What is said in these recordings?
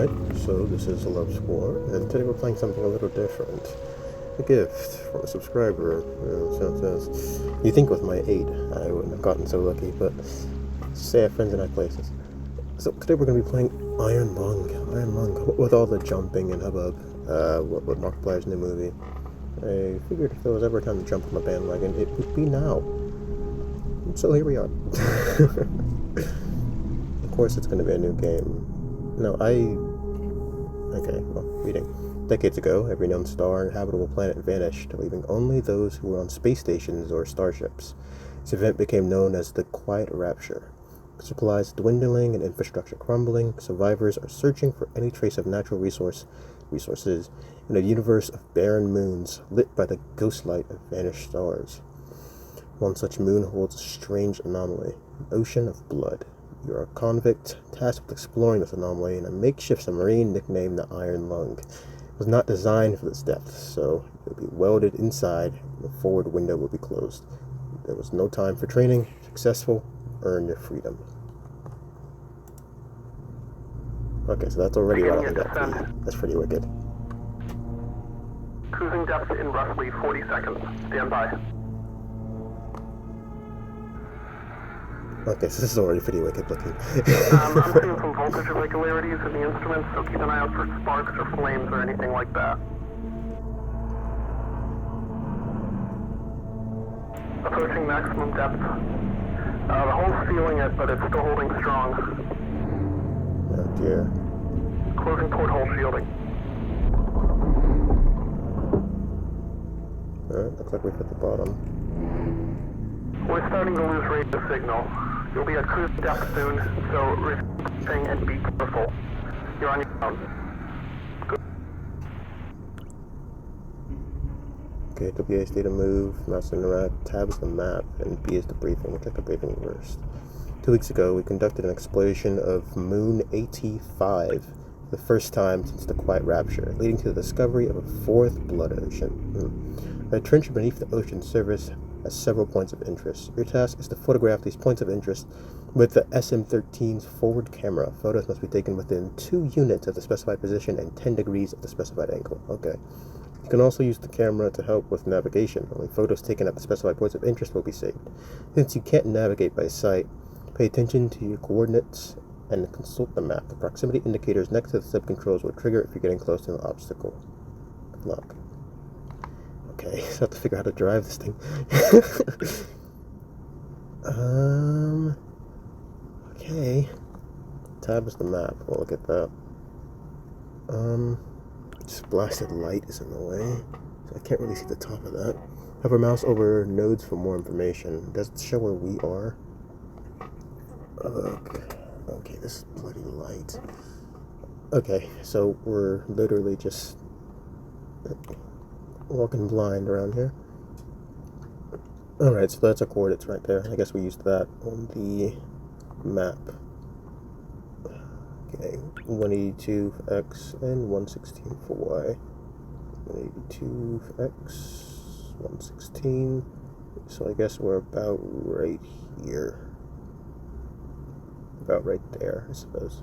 Alright, so this is a Love Score, and today we're playing something a little different. A gift from a subscriber. You think with my aid, I wouldn't have gotten so lucky, but say I have friends in high places. So today we're going to be playing Iron Lung, with all the jumping and hubbub, what Markiplier's new movie. I figured if there was ever a time to jump on the bandwagon, it would be now. So here we are. Of course it's going to be a new game. No, reading. Decades ago, every known star and habitable planet vanished, leaving only those who were on space stations or starships. This event became known as the Quiet Rapture. Supplies dwindling and infrastructure crumbling, survivors are searching for any trace of natural resources in a universe of barren moons lit by the ghost light of vanished stars. One such moon holds a strange anomaly, an ocean of blood. You are a convict, tasked with exploring this anomaly in a makeshift submarine nicknamed the Iron Lung. It was not designed for this depth, so it will be welded inside and the forward window will be closed. There was no time for training. Successful, earn your freedom. Okay, so that's already what I got. That's pretty wicked. Cruising depth in roughly 40 seconds. Stand by. Okay, so this is already pretty wicked looking. I'm seeing some voltage irregularities in the instruments, so keep an eye out for sparks or flames or anything like that. Approaching maximum depth. The hull's feeling it, but it's still holding strong. Oh dear. Closing port hole shielding. Alright, looks like we've hit the bottom. We're starting to lose radio signal. You'll be at cruise depth soon, so refreshing and be careful. You're on your own. Good. Okay, WA is data move, mouse interact, tab is the map, and B is the briefing. We'll check the briefing first. 2 weeks ago, we conducted an exploration of Moon AT5 for the first time since the Quiet Rapture, leading to the discovery of a fourth blood ocean. A trench beneath the ocean's surface has several points of interest. Your task is to photograph these points of interest with the SM-13's forward camera. Photos must be taken within 2 units of the specified position and 10 degrees of the specified angle. Okay. You can also use the camera to help with navigation. Only photos taken at the specified points of interest will be saved. Since you can't navigate by sight, pay attention to your coordinates and consult the map. The proximity indicators next to the sub-controls will trigger if you're getting close to an obstacle. Good luck. Okay, so I have to figure out how to drive this thing. Okay. Tab is the map. We'll look at that. Just blasted light is in the way, so I can't really see the top of that. Hover mouse over nodes for more information. Does it show where we are? Okay, this is bloody light. Okay, so we're literally just walking blind around here. Alright, so that's our coordinates right there. I guess we used that on the map. Okay, 182 for X and 116 for Y. 182 for X, 116. So I guess we're about right here. About right there, I suppose.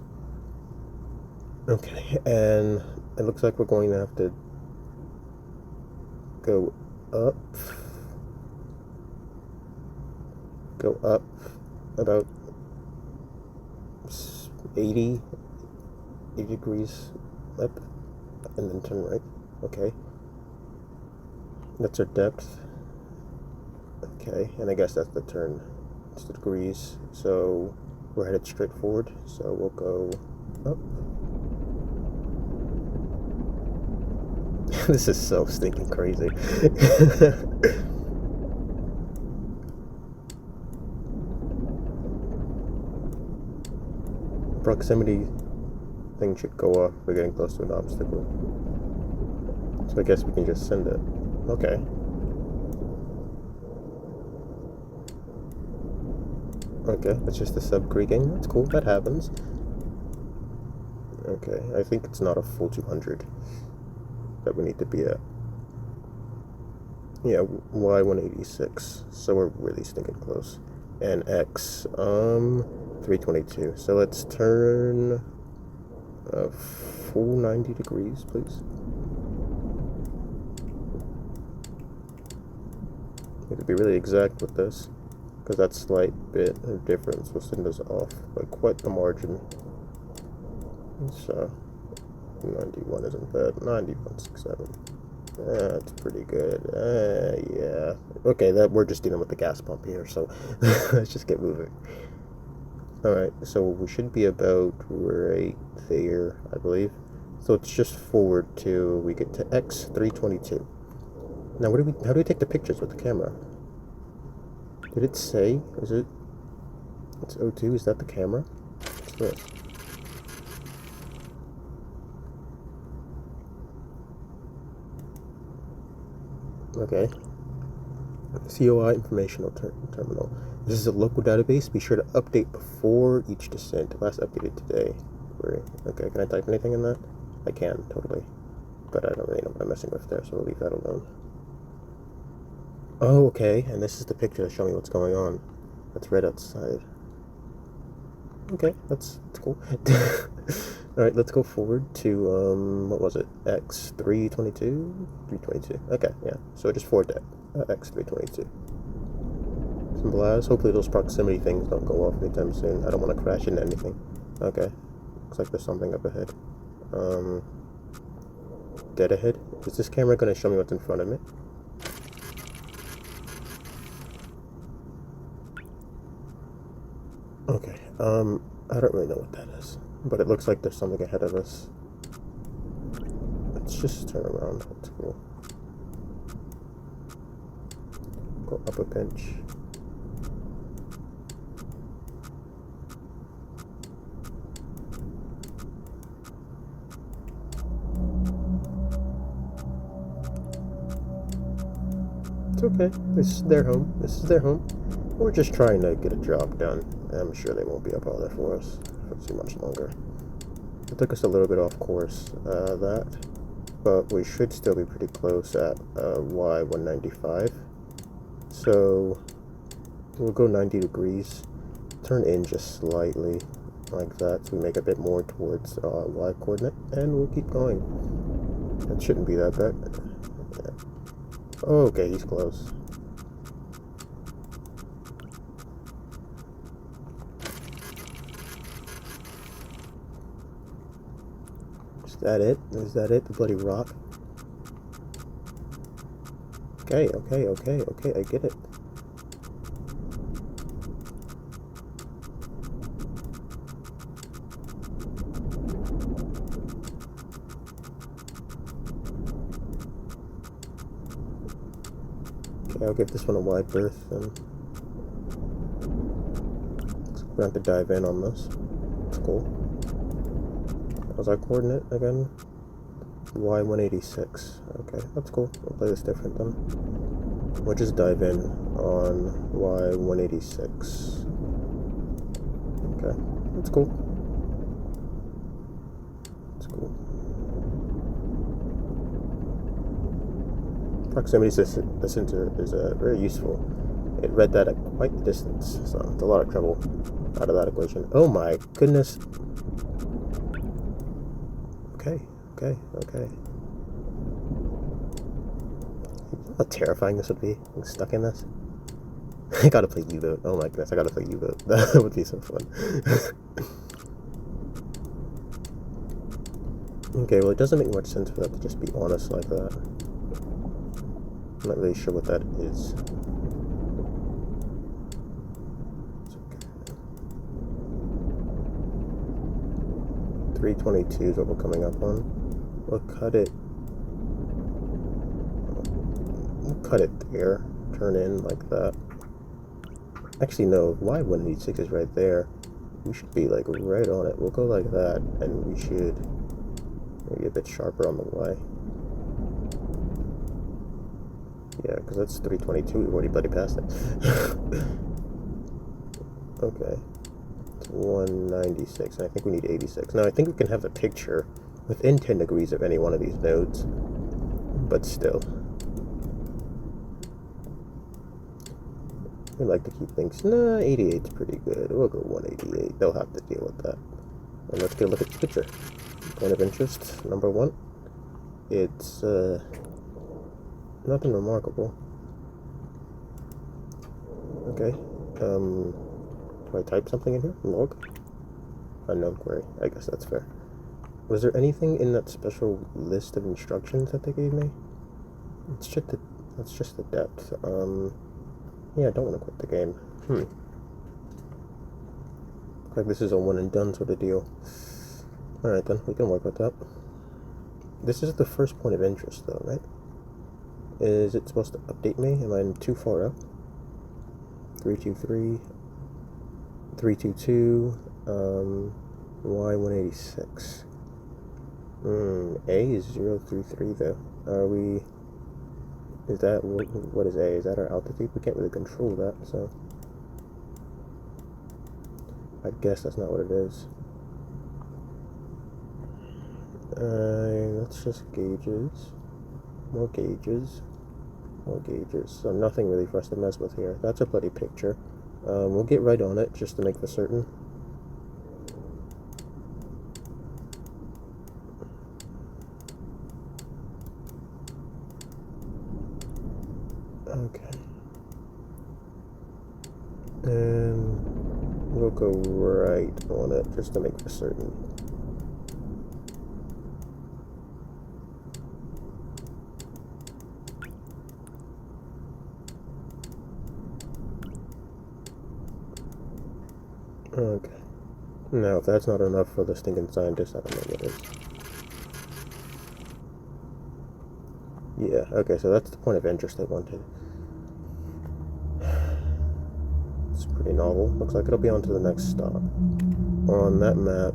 Okay, and it looks like we're going to have to go up about 80 degrees up and then turn right. Okay, that's our depth. Okay, and I guess that's the turn. It's the degrees, so we're headed straight forward, so we'll go up. This is so stinking crazy. Proximity thing should go off. We're getting close to an obstacle. So I guess we can just send it. Okay. Okay, that's just the sub creaking. That's cool. That happens. Okay, I think it's not a full 200 that we need to be at. Yeah, Y186. So we're really stinking close. And X, 322. So let's turn Full 90 degrees, please. You have to be really exact with this, because that slight bit of difference will send us off by quite the margin. So 91 isn't bad. 91.67. That's pretty good. Yeah. Okay, we're just dealing with the gas pump here, so let's just get moving. Alright, so we should be about right there, I believe. So it's just forward till we get to X322. Now, how do we take the pictures with the camera? Did it say? Is it? It's O2. Is that the camera? What's this? Okay. COI informational terminal. This is a local database. Be sure to update before each descent. Last updated today. Okay, can I type anything in that? I can, totally. But I don't really know what I'm messing with there, so we'll leave that alone. Oh, okay, and this is the picture to show me what's going on. That's red outside. Okay, that's cool. Alright, let's go forward to, what was it? X322? 322. Okay, yeah. So just forward to X322. Some blast. Hopefully those proximity things don't go off anytime soon. I don't want to crash into anything. Okay. Looks like there's something up ahead. Dead ahead. Is this camera going to show me what's in front of me? Okay. I don't really know what that is, but it looks like there's something ahead of us. Let's just turn around. That's cool. Go up a pinch. It's okay. This is their home. This is their home. We're just trying to get a job done. I'm sure they won't be a bother for us for too much longer. It took us a little bit off course, but we should still be pretty close at Y195. So we'll go 90 degrees, turn in just slightly like that, so we make a bit more towards Y coordinate, and we'll keep going. It shouldn't be that bad. Yeah. Oh, okay, he's close. Is that it? Is that it? The bloody rock? Okay, I get it. Okay, I'll give this one a wide berth, and we're going to have to dive in on this. It's cool. Was our coordinate again? Y186. Okay, that's cool. We'll play this different then. We'll just dive in on Y186. Okay, that's cool. That's cool. Proximity sensor is very useful. It read that at quite the distance, so it's a lot of trouble out of that equation. Oh my goodness. Okay. How terrifying this would be, being stuck in this. I gotta play U-boat. Oh my goodness, I gotta play U-boat. That would be so fun. Okay, well it doesn't make much sense for that to just be honest like that. I'm not really sure what that is. 322 is what we're coming up on. We'll cut it there. Turn in like that. Actually, no. Y186 is right there. We should be like right on it. We'll go like that, and we should maybe a bit sharper on the Y. Yeah, because that's 322. We've already bloody passed it. Okay. 196, and I think we need 86. Now, I think we can have the picture within 10 degrees of any one of these nodes, but still. We like to keep things, 88's pretty good. We'll go 188. They'll have to deal with that. And let's get a look at the picture. Point of interest, number 1. It's nothing remarkable. Okay. Do I type something in here? Log? Unknown query. I guess that's fair. Was there anything in that special list of instructions that they gave me? It's just the depth. Yeah, I don't want to quit the game. Looks like this is a one and done sort of deal. Alright then, we can work with that. This is the first point of interest though, right? Is it supposed to update me? Am I too far up? 323, 322, Y186. A is 033 though. Are we... Is that... What is A? Is that our altitude? We can't really control that, so... I guess that's not what it is. That's just gauges. More gauges. More gauges. So nothing really for us to mess with here. That's a bloody picture. We'll get right on it just to make for certain. Okay. And we'll go right on it just to make for certain. Okay. Now, if that's not enough for the stinking scientist, I don't know what is. Yeah, okay, so that's the point of interest I wanted. It's pretty novel. Looks like it'll be on to the next stop. On that map,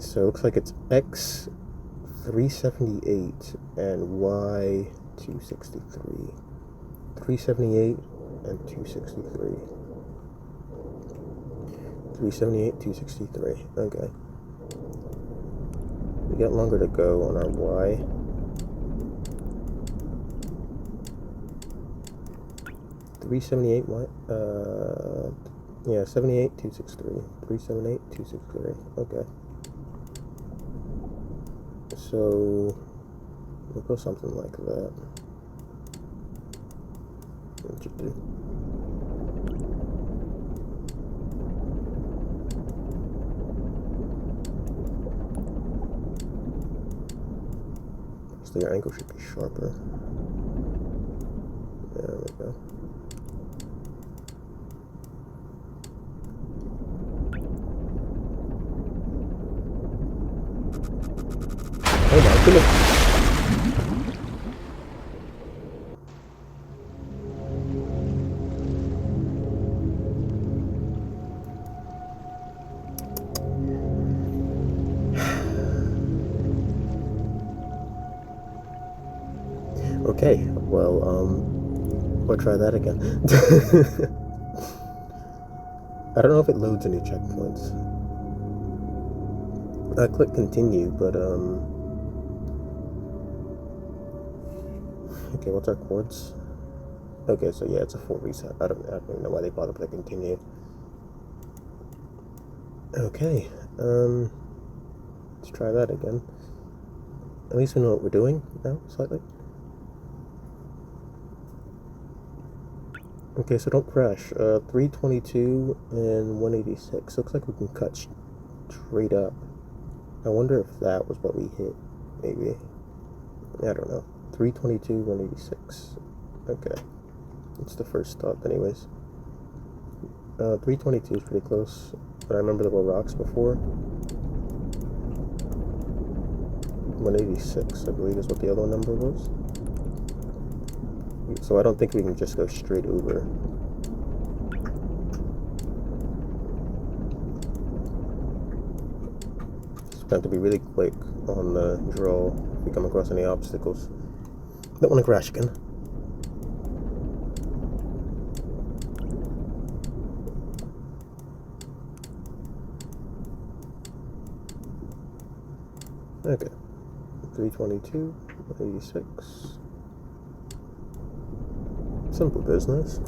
so it looks like it's X378 and Y263. 378 and 263. 378, 263. Okay. We got longer to go on our Y. $378 yeah, 78, 263. 378, 263. Okay. So we'll go something like that. What you do? So your angle should be sharper. There we go. Oh my goodness. Okay, well, we'll try that again. I don't know if it loads any checkpoints. I click continue, but, okay, what's our chords? Okay, so yeah, it's a full reset. I don't even know why they bother with continue. Okay, let's try that again. At least we know what we're doing now, slightly. Okay, so don't crash. 322 and 186. Looks like we can cut straight up. I wonder if that was what we hit. Maybe. I don't know. 322, 186. Okay. It's the first stop, anyways. 322 is pretty close. But I remember there were rocks before. 186, I believe, is what the other number was. So I don't think we can just go straight over. Just have to be really quick on the draw if we come across any obstacles. Don't want to crash again. Okay. 322, 86. Simple business.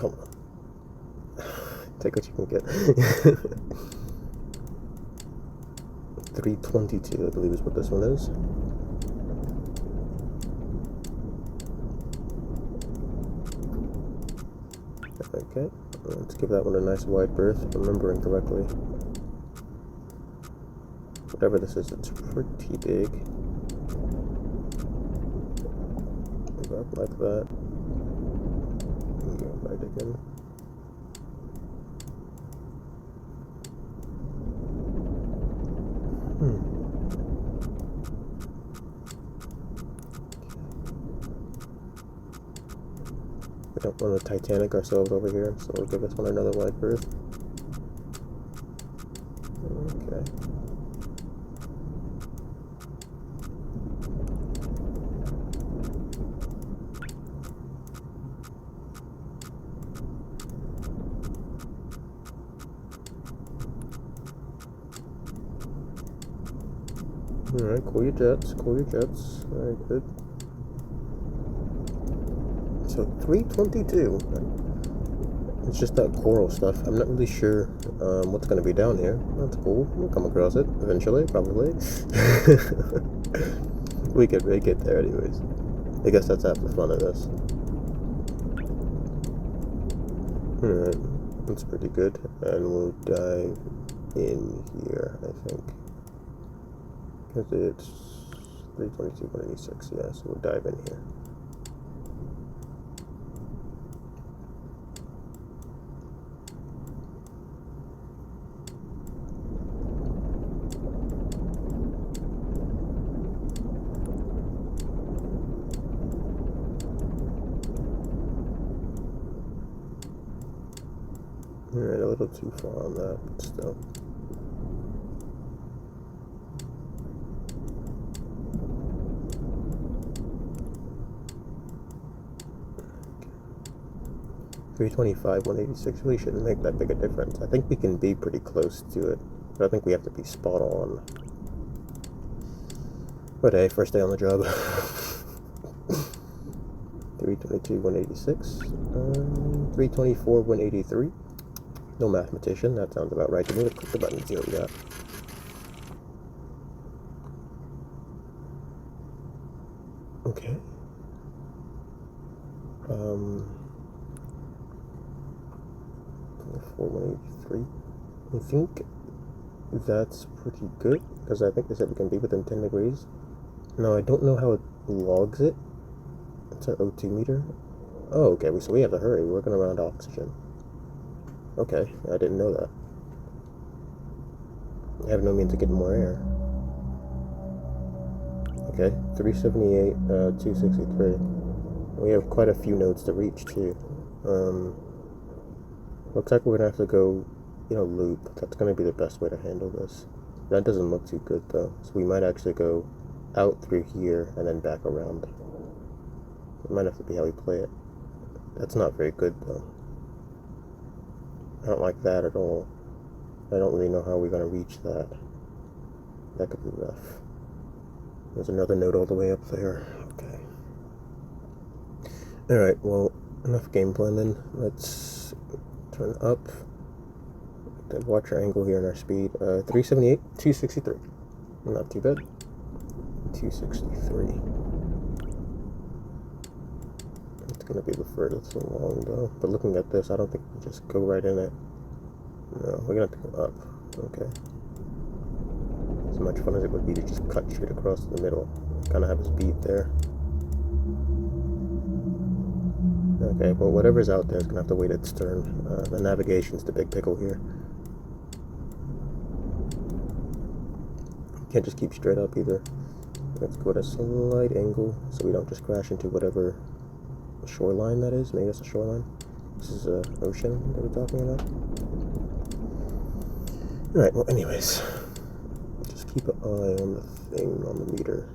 come on. Take what you can get. 322, I believe is what this one is. Okay, let's give that one a nice wide berth, if I'm remembering correctly. Whatever this is, it's pretty big. Move up like that. And go right again. We don't want to Titanic ourselves over here, so we'll give this one another wide berth. Okay. Alright, cool your jets, cool your jets. Alright, good. So 322. It's just that coral stuff. I'm not really sure what's going to be down here. That's cool. We'll come across it eventually, probably. We could make it there anyways. I guess that's half the fun of this. Alright, that's pretty good. And we'll dive in here, I think. Because it's 322, 186, yeah, so we'll dive in here. Alright, a little too far on that, but still. Okay. 325, 186 really shouldn't make that big a difference. I think we can be pretty close to it, but I think we have to be spot on. But hey, first day on the job. 322, 186. 324, 183. No mathematician, that sounds about right to me. Let's click the button and see what we got. Okay. 183. I think that's pretty good, because I think they said we can be within 10 degrees. Now, I don't know how it logs it. It's our O2 meter. Oh, okay, so we have to hurry. We're working around oxygen. Okay, I didn't know that. I have no means of getting more air. Okay, 378, 263. We have quite a few nodes to reach, too. Looks like we're gonna have to go, loop. That's gonna be the best way to handle this. That doesn't look too good, though. So we might actually go out through here and then back around. It might have to be how we play it. That's not very good, though. I don't like that at all. I don't really know how we're going to reach that. That could be rough. There's another node all the way up there. Okay. Alright, well, enough game planning. Let's turn up. Watch our angle here and our speed. 378, 263. Not too bad. 263. It's going to be the furthest along, though. But looking at this, I don't think we can just go right in it. No, we're going to have to go up. Okay. As much fun as it would be to just cut straight across the middle. Kind of have a speed there. Okay, well, whatever's out there is going to have to wait its turn. The navigation's the big pickle here. Can't just keep straight up either. Let's go at a slight angle so we don't just crash into whatever shoreline that is. Maybe that's a shoreline. This is an ocean that we're talking about. Alright, well, anyways. Just keep an eye on the thing on the meter.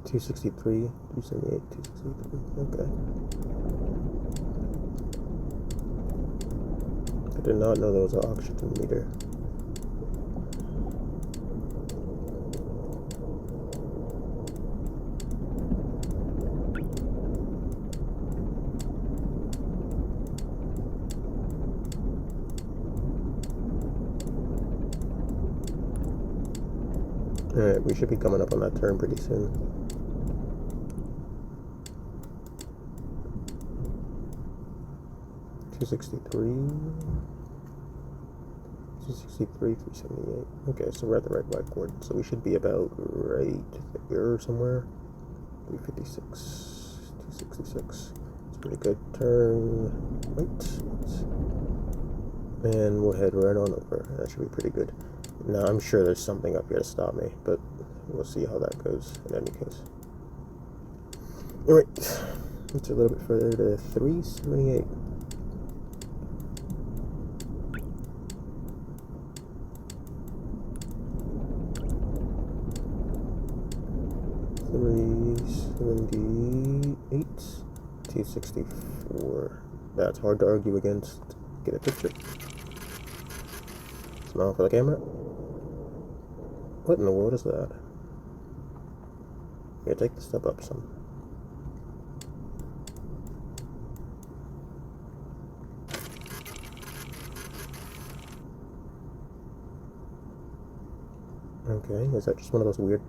263, 278, 263. Okay. I did not know there was an oxygen meter. Alright, we should be coming up on that turn pretty soon. $263, $378. Okay, so we're at the right whiteboard. So we should be about right here somewhere. 356, 266. It's pretty good. Turn right. And we'll head right on over. That should be pretty good. Now, I'm sure there's something up here to stop me, but we'll see how that goes in any case. Alright, it's a little bit further to 378. $378, $264. That's hard to argue against. Get a picture. Smile for the camera. What in the world is that? Here, take the step up some. Okay, is that just one of those weird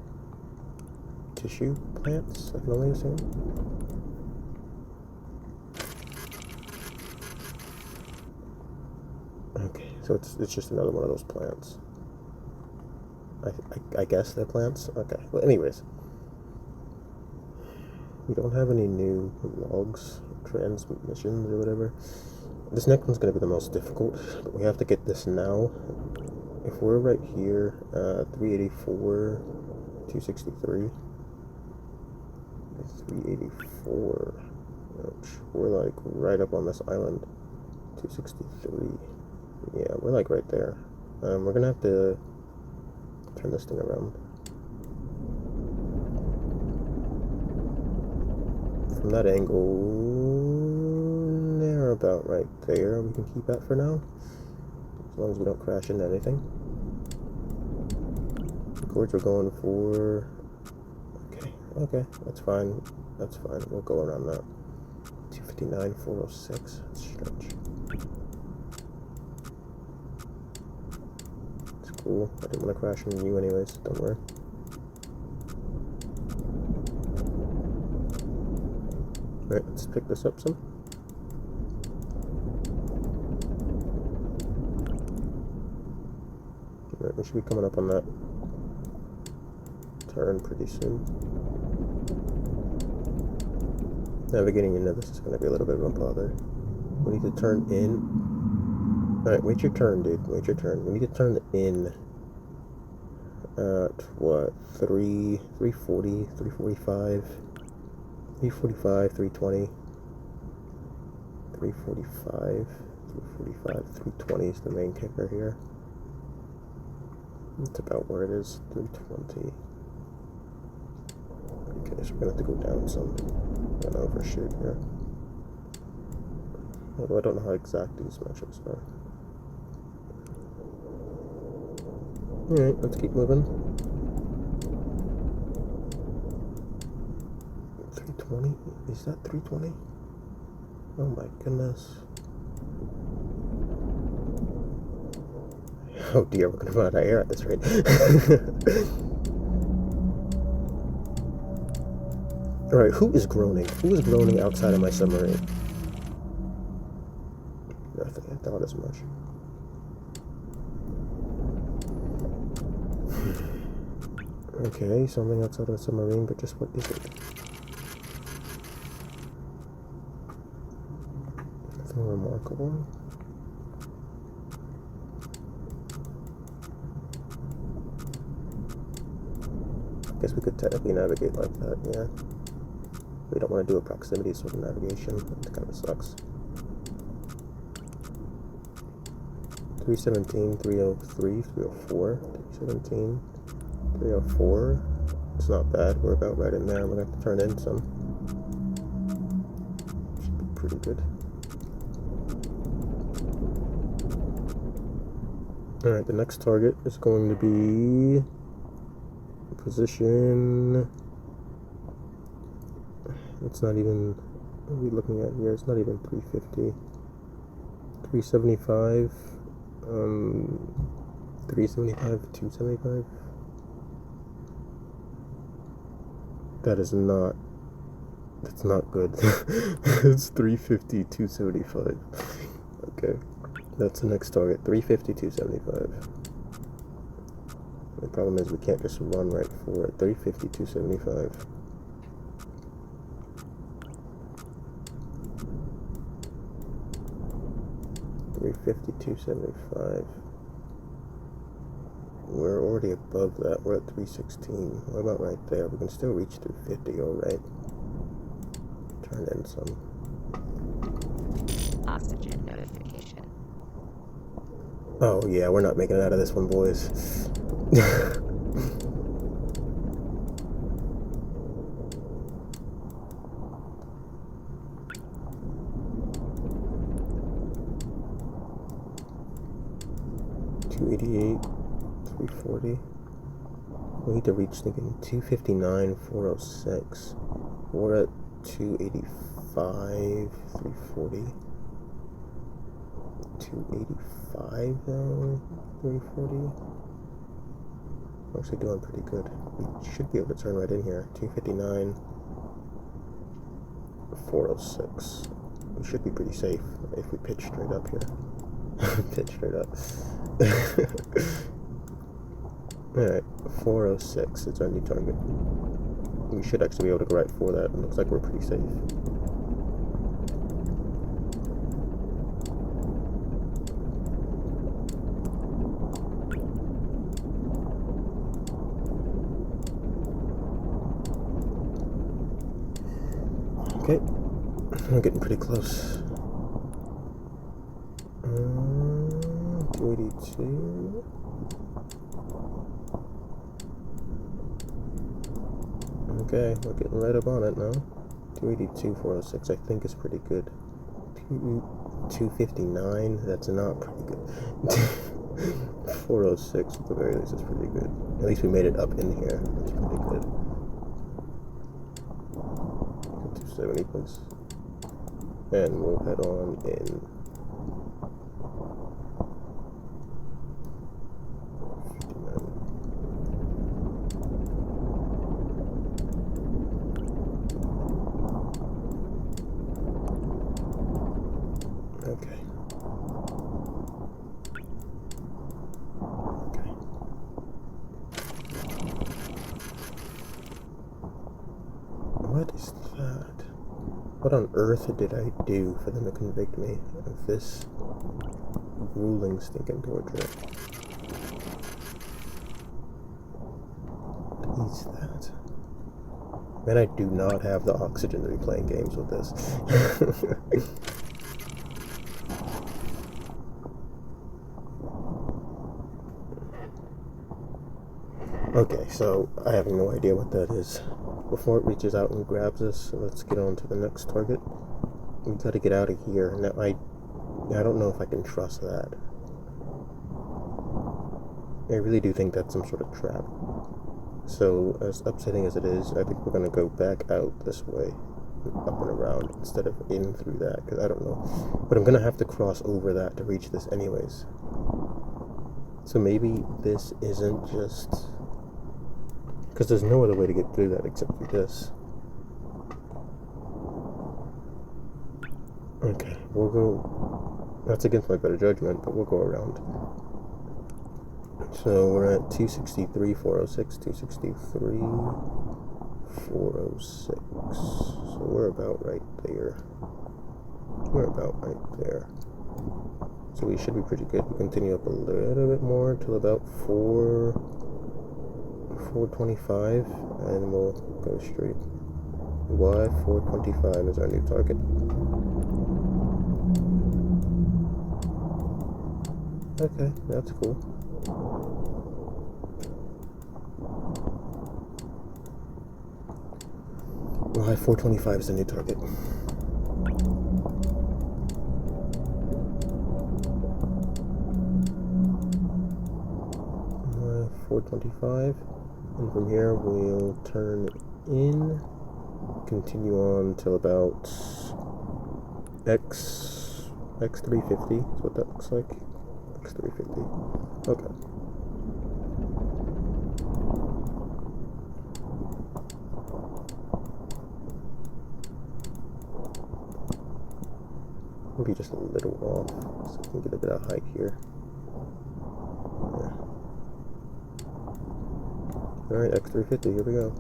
tissue plants I can only assume? Okay, so it's just another one of those plants. I guess they're plants? Okay, well anyways. We don't have any new logs, transmissions, or whatever. This next one's going to be the most difficult, but we have to get this now. If we're right here, 384, 263, 384, ouch, we're like right up on this island, 263, yeah, we're like right there. We're going to have to turn this thing around. From that angle, they're about right there. We can keep that for now, as long as we don't crash into anything. The chords we're going for. Okay, that's fine. That's fine. We'll go around that. 259, 406. That's stretch. It's cool. I didn't want to crash into you anyways. Don't worry. Alright, let's pick this up some. Alright, we should be coming up on that turn pretty soon. Navigating into this is going to be a little bit of a bother. We need to turn in. Alright, wait your turn, dude. Wait your turn. We need to turn in at what? 340, 345. 345, 320, 345, 345, 320 is the main kicker here. That's about where it is, 320. Okay, so we're going to have to go down some. I'm going to overshoot here. Although I don't know how exact these metrics are. Alright, let's keep moving. 320? Is that 320? Oh my goodness. Oh dear, we're gonna run out of air at this rate. Alright, who is groaning? Who is groaning outside of my submarine? Nothing, I thought as much. Okay, something outside of the submarine, but just what is it? Nothing remarkable. I guess we could technically navigate like that, yeah. We don't want to do a proximity sort of navigation. That kind of sucks. 317, 303, 304, 317, 304. It's not bad. We're about right in there. We're going to have to turn in some. Should be pretty good. Alright, the next target is going to be position. It's not even, what are we looking at here? It's not even 350. 375, 375, 275. That is not... That's not good. It's 350, 275. Okay. That's the next target. 350, 275. The problem is we can't just run right for it. 350, 275. $350,275. We're already above that. We're at 316. What about right there? We can still reach 350, alright. Turn in some. Oxygen notification. Oh yeah, we're not making it out of this one, boys. $288, 340. We need to reach thinking 259, 406. We're at 285, 340. 285 though, 340. We're actually doing pretty good. We should be able to turn right in here. 259, 406. We should be pretty safe if we pitch straight up here. Pitch straight up. Alright, 406 is our new target. We should actually be able to go right for that. It looks like we're pretty safe. Okay, we're getting pretty close. 282. Okay, we're getting right up on it now. 282, 406, I think is pretty good. 259, that's not pretty good. 406 at the very least is pretty good. At least we made it up in here. That's pretty good. 270, please. And we'll head on in. Okay. What is that? What on earth did I do for them to convict me of this grueling stinking torture? What is that? Man, I do not have the oxygen to be playing games with this. Okay, so I have no idea what that is. Before it reaches out and grabs us, let's get on to the next target. We gotta get out of here. Now, I don't know if I can trust that. I really do think that's some sort of trap. So, as upsetting as it is, I think we're gonna go back out this way, up and around, instead of in through that, because I don't know. But I'm gonna have to cross over that to reach this anyways. So maybe this isn't just... because there's no other way to get through that except through this. Okay, we'll go... that's against my better judgment, but we'll go around. So we're at 263, 406, 263, 406. So we're about right there. We're about right there. So we should be pretty good. We continue up a little bit more till about 425, and we'll go straight. Y 425 is our new target. Okay, that's cool. Y 425 is the new target. 425, and from here we'll turn in, continue on till about X350 is what that looks like. X350. Okay. Maybe just a little off, so we can get a bit of height here. Yeah. Alright, X350, here we go.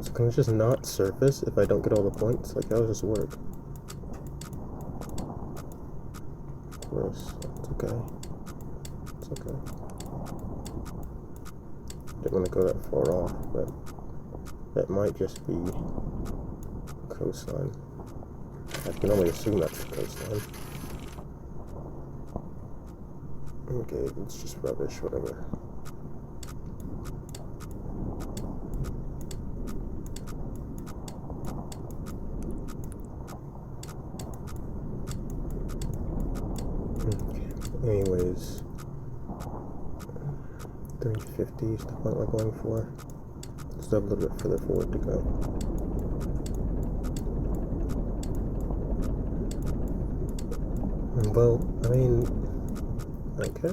So can I just not surface if I don't get all the points? Like, how does this work? Of course, it's okay. It's okay. Didn't want to go that far off, but that might just be coastline. I can only assume that's the coastline. Okay, it's just rubbish, whatever. Okay, anyways. 350 is the point we're going for. Still have a little bit further forward to go. Well, I mean, okay,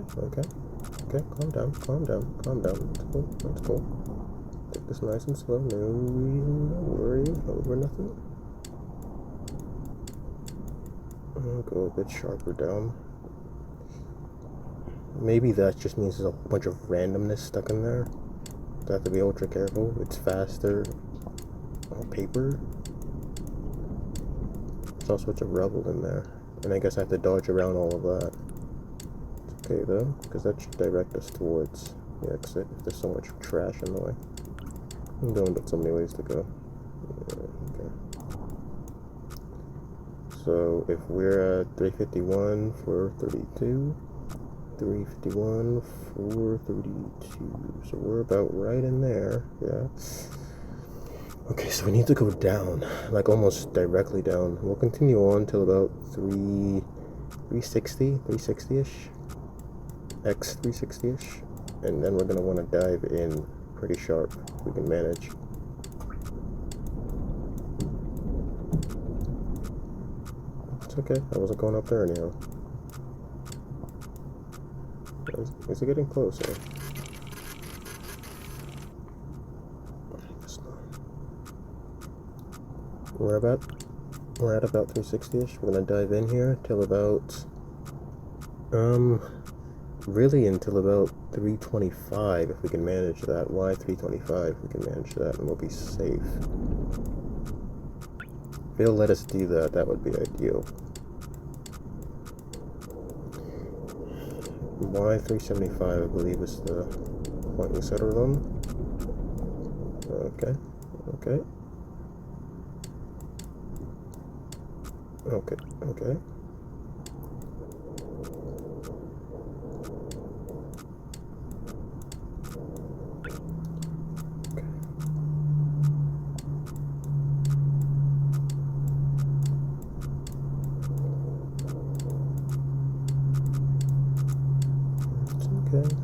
calm down. That's cool. Take this nice and slow, no reason to worry over nothing. I'll go a bit sharper down. Maybe that just means there's a whole bunch of randomness stuck in there. So I have to be ultra careful. It's faster on paper. There's all sorts of rubble in there. And I guess I have to dodge around all of that. It's okay though, because that should direct us towards the exit if there's so much trash in the way. I'm going but so many ways to go. Yeah, okay. So if we're at 351 for 32, 351 for 32, so we're about right in there. Yeah. Okay, so we need to go down, like almost directly down. We'll continue on till about 360-ish, X 360-ish, and then we're gonna want to dive in pretty sharp if we can manage. It's okay, I wasn't going up there anyhow. Is it getting closer? We're at about 360-ish. We're gonna dive in here till about really until about 325 if we can manage that. Why 325? If we can manage that, and we'll be safe. If it'll let us do that, that would be ideal. Y 375, I believe, is the point we settled on. Okay.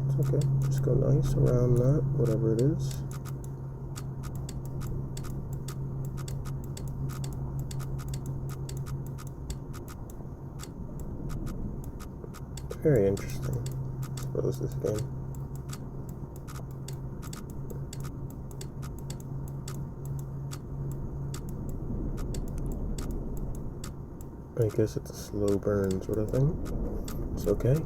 It's okay. Just go nice around that, whatever it is. It's very interesting, I suppose, this game. I guess it's a slow burn sort of thing. It's okay.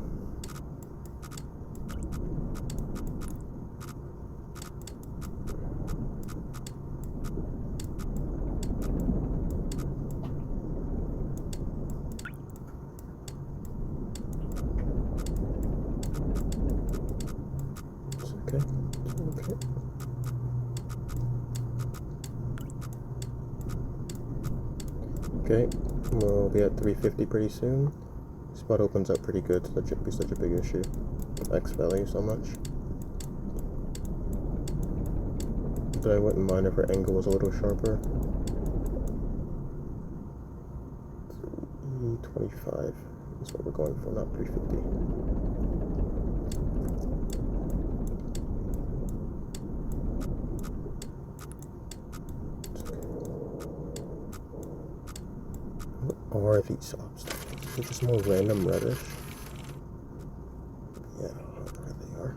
Okay, we'll be at 350 pretty soon. Spot opens up pretty good, so that shouldn't be such a big issue. X value so much. But I wouldn't mind if her angle was a little sharper. 325 is what we're going for, not 350. are these obstacles? Is it just more random rubbish? Yeah, I don't know where they are.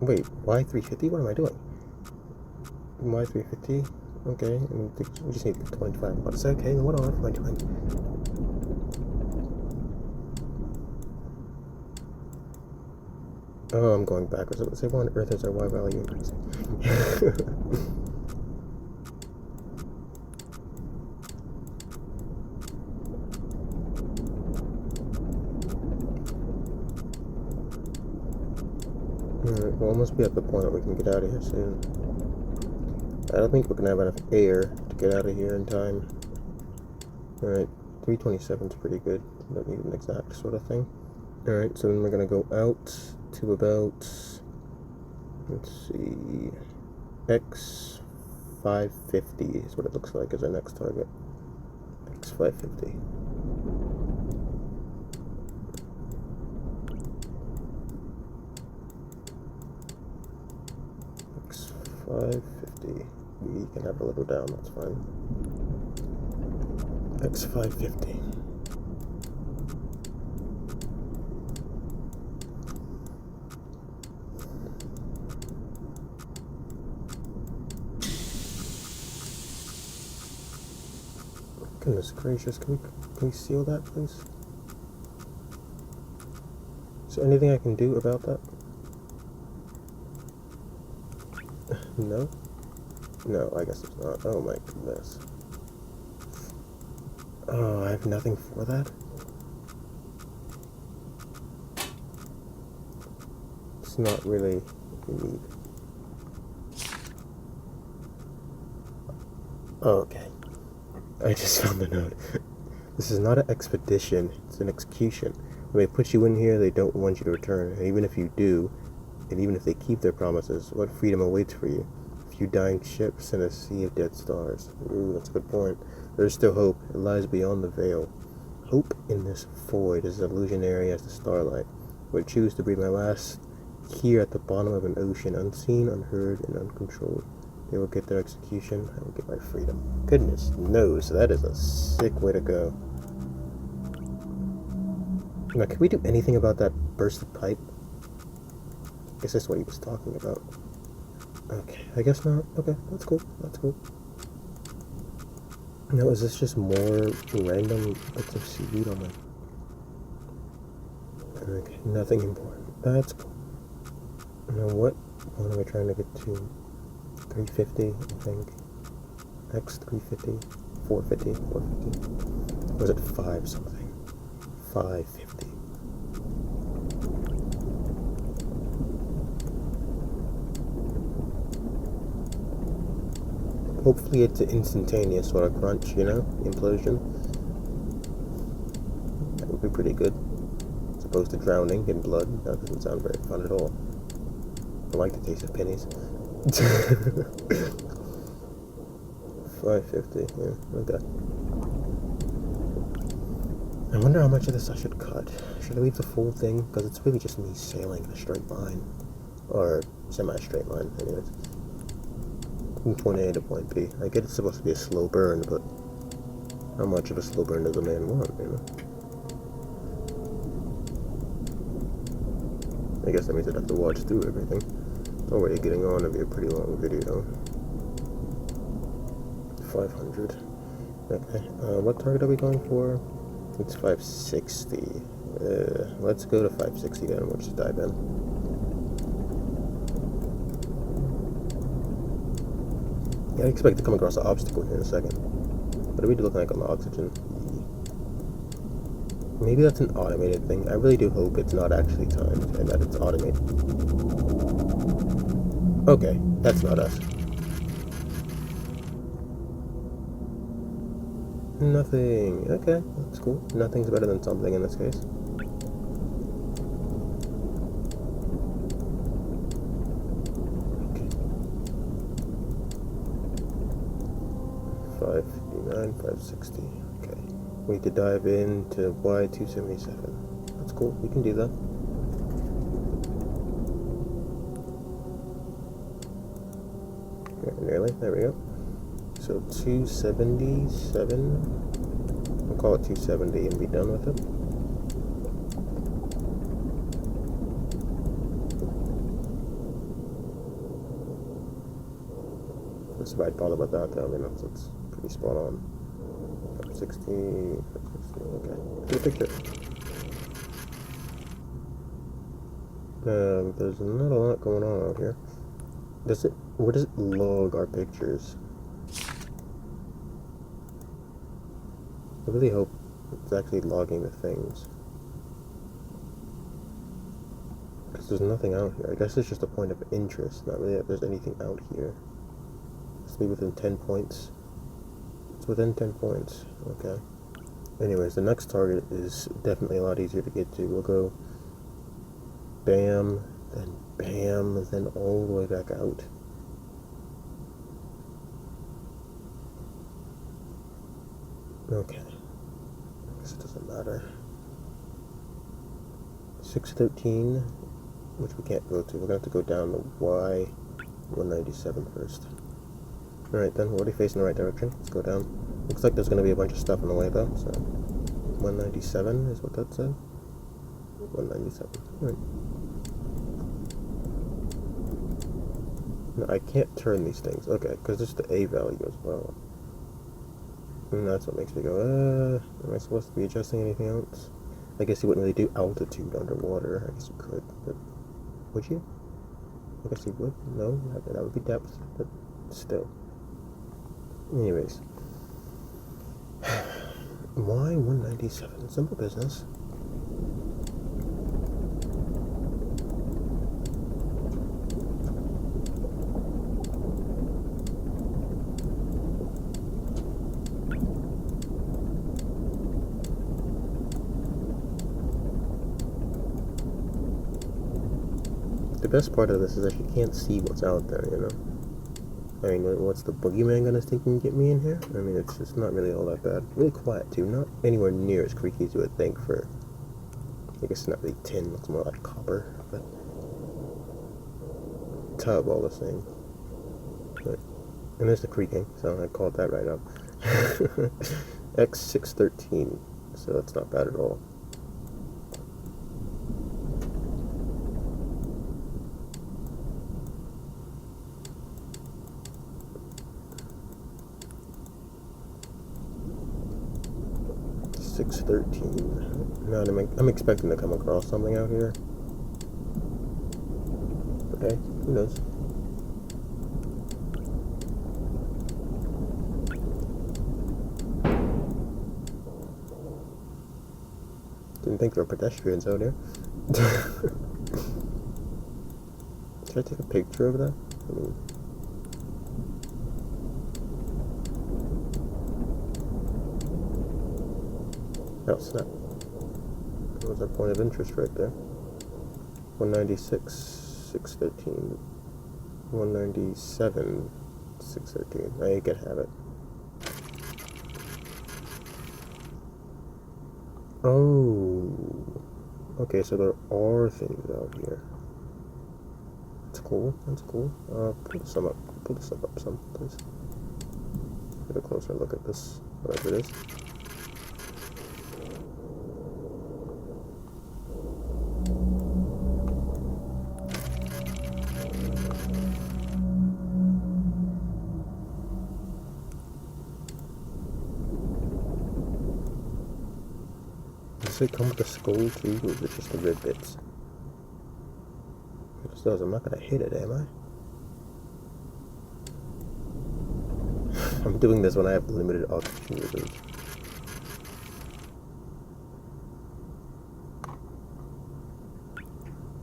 Wait, why 350? What am I doing? Why 350? Okay, and we just need 25 bucks. Okay, what on am I doing? Oh, I'm going backwards. I would say, what on earth is our Y value increasing? Alright, we'll almost be at the point where we can get out of here soon. I don't think we're gonna have enough air to get out of here in time. Alright, 327 is pretty good. Don't need an exact sort of thing. Alright, so then we're gonna go out to about, let's see, X550 is what it looks like as our next target. X550. X550. We can have a little down, that's fine. X550. Goodness gracious, can we please seal that, please? Is there anything I can do about that? No? No, I guess it's not. Oh my goodness. Oh, I have nothing for that? It's not really what we need. Oh, okay. I just found the note. This is not an expedition, it's an execution. When they put you in here, they don't want you to return. And even if you do, and even if they keep their promises, what freedom awaits for you? A few dying ships and a sea of dead stars. Ooh, that's a good point. There's still hope. It lies beyond the veil. Hope in this void is as illusionary as the starlight. I would choose to breathe my last here at the bottom of an ocean, unseen, unheard, and uncontrolled. They will get their execution, I will get my freedom. Goodness knows, that is a sick way to go. Now, can we do anything about that bursted pipe? I guess that's what he was talking about. Okay, I guess not. Okay, that's cool. That's cool. Now, is this just more random bits of seaweed on my... Okay, nothing important. That's cool. Now, what one am I trying to get to? 350, I think. X350, 450, 450. Or was it 5 something? 550. Hopefully it's an instantaneous sort of crunch, you know? Implosion. That would be pretty good. As opposed to drowning in blood. That doesn't sound very fun at all. I like the taste of pennies. 550, yeah, okay. I wonder how much of this I should cut. Should I leave the full thing? Because it's really just me sailing in a straight line. Or semi-straight line, anyways. From point A to point B. I get it's supposed to be a slow burn, but how much of a slow burn does a man want, you know? I guess that means I'd have to watch through everything. It's already getting on to be a pretty long video. 500. Okay, what target are we going for? It's 560. Let's go to 560 then, we'll just dive in. Yeah, I expect to come across an obstacle here in a second. What are we looking like on the oxygen? Maybe that's an automated thing. I really do hope it's not actually timed and that it's automated. Okay, that's not us. Nothing. Okay, that's cool. Nothing's better than something in this case. Okay. 559, 560. Okay. We need to dive into Y277. That's cool. We can do that. Nearly. There we go. So 277. We'll call it 270 and be done with it. That's right, bother about that though. I mean, that's pretty spot on. 60, okay. Good picture. There's not a lot going on out here. Where does it log our pictures? I really hope it's actually logging the things. Because there's nothing out here. I guess it's just a point of interest, not really that there's anything out here. It's be within 10 points. It's within 10 points. Okay. Anyways, the next target is definitely a lot easier to get to. We'll go bam, then all the way back out. Okay. I guess it doesn't matter. 613, which we can't go to. We're going to have to go down the Y197 first. Alright then, we're already facing the right direction. Let's go down. Looks like there's going to be a bunch of stuff on the way though, so 197 is what that said. 197. Alright. No, I can't turn these things. Okay, because there's the A value as well. And that's what makes me go, am I supposed to be adjusting anything else? I guess you wouldn't really do altitude underwater. I guess you could, but would you? I guess you would. No, that would be depth, but still. Anyways. Y197, simple business. The best part of this is that you can't see what's out there, you know? I mean, what's the boogeyman gonna think and get me in here? I mean, it's just not really all that bad. Really quiet, too. Not anywhere near as creaky as you would think for... I guess it's not really tin, looks more like copper, but... tub, all the same. But, and there's the creaking, so I called that right up. X613, so that's not bad at all. No, I'm expecting to come across something out here. But hey, who knows? Didn't think there were pedestrians out here. Should I take a picture of that? I mean, oh snap. That was our point of interest right there. 196, 613. 197, 613. Now you can have it. Oh. Okay, so there are things out here. That's cool. That's cool. Pull this up. Pull this up some, please. Get a closer look at this, whatever it is. Does it come with the skull too, or is it just the red bits? If it does, I'm not gonna hit it, am I? I'm doing this when I have limited oxygen reserves.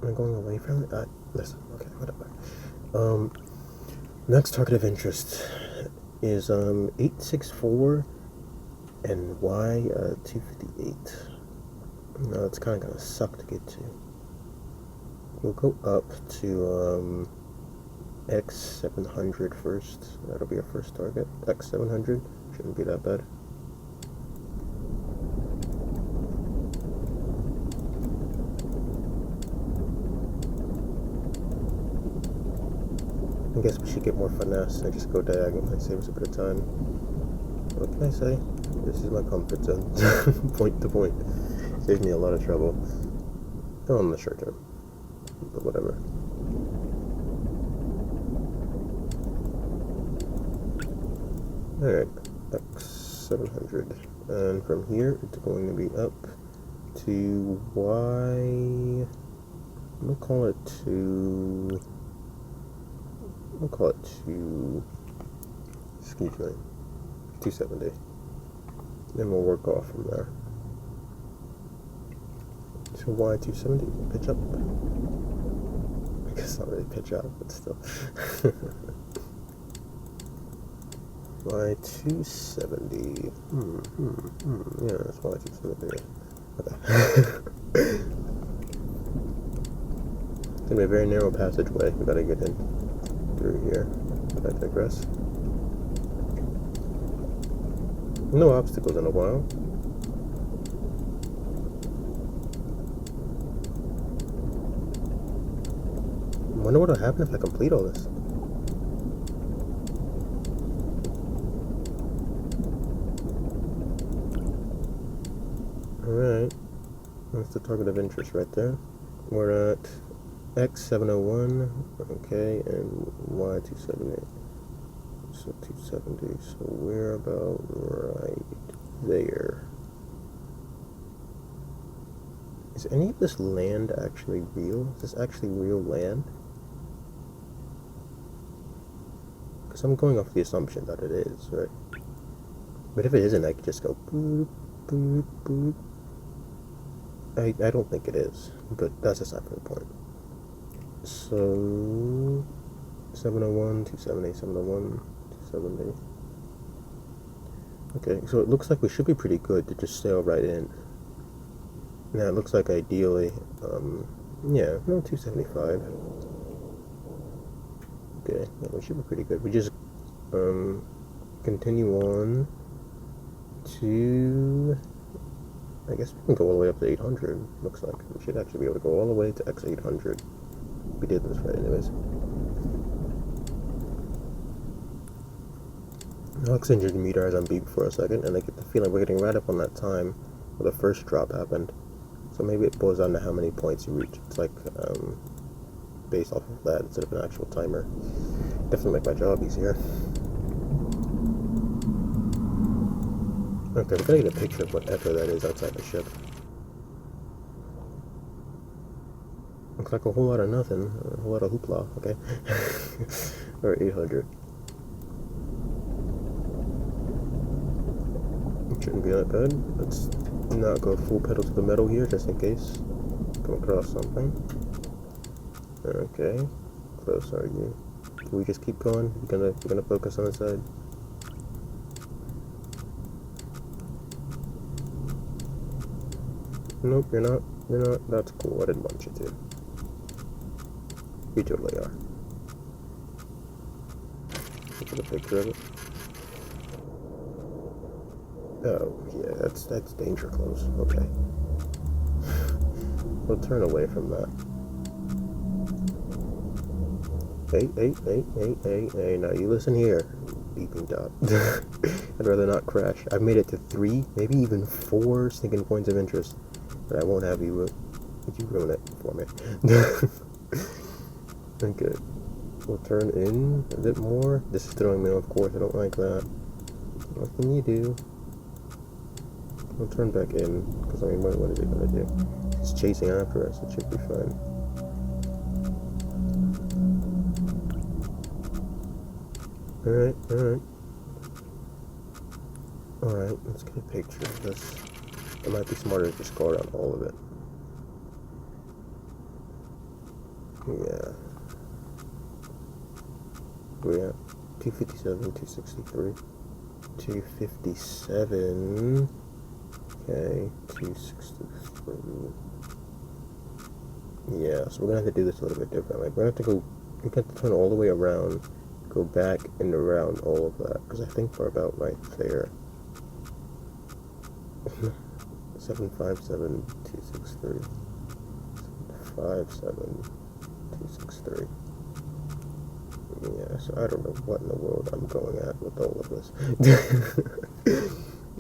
Am I going away from it? Listen, okay, whatever. Next target of interest is 864 and Y258. No, it's kind of gonna suck to get to. We'll go up to X700 first. That'll be our first target. X700 shouldn't be that bad. I guess we should get more finesse and just go diagonal. Save us a bit of time. What can I say? This is my comfort zone. Point to point. Saves me a lot of trouble. Not on the short term. But whatever. Alright. X700. And from here, it's going to be up to Y. We'll call it to. Excuse me. 270. Then we'll work off from there. So Y270, pitch up. I guess not really pitch out, but still. Y270. Yeah, that's Y270. Okay. It's gonna be a very narrow passageway. We gotta get in through here. But I digress. No obstacles in a while. I wonder what'll happen if I complete all this. Alright. That's the target of interest right there. We're at X701, okay, and Y278. So 270, so we're about right there. Is any of this land actually real? Is this actually real land? Because I'm going off the assumption that it is, right? But if it isn't, I could just go boop, boop, boop. I don't think it is, but that's aside from the point. So 701, 270, 701, 270. Okay, so it looks like we should be pretty good to just sail right in. Now it looks like ideally, yeah, no, 275. Okay, yeah, we should be pretty good. We just continue on to, I guess we can go all the way up to 800. Looks like we should actually be able to go all the way to X800. We did this right, anyways. Oxygen meter has on beep for a second, and I get the feeling we're getting right up on that time where the first drop happened. So maybe it boils down to how many points you reach. It's like based off of that instead of an actual timer. Definitely make my job easier. Okay, we're gonna get a picture of whatever that is outside the ship. Looks like a whole lot of nothing, a whole lot of hoopla, okay? Or 800. It shouldn't be that bad. Let's not go full pedal to the metal here, just in case. Come across something. Okay. Close, are you? Can we just keep going? We're gonna focus on the side. Nope, you're not. You're not. That's cool. I didn't want you to. You totally are. Look at a picture of it. Oh, yeah, that's danger close. Okay. We'll turn away from that. Hey, now you listen here, beeping dot. I'd rather not crash. I've made it to 3, maybe even 4 stinking points of interest. But I won't have you, you ruin it for me. Okay. We'll turn in a bit more. This is throwing me off course, I don't like that. What can you do? We'll turn back in, because I mean, what is it gonna do? It's chasing after us, it should be fine. Alright, let's get a picture of this. It might be smarter to just go around all of it. Yeah. We're at 257, 263, 257. Okay, 263. Yeah, so we're gonna have to do this a little bit differently. We're gonna have to go. We have to turn all the way around, go back and around all of that, because I think we're about right there. 757, 263. 757, 263. Yeah, so I don't know what in the world I'm going at with all of this.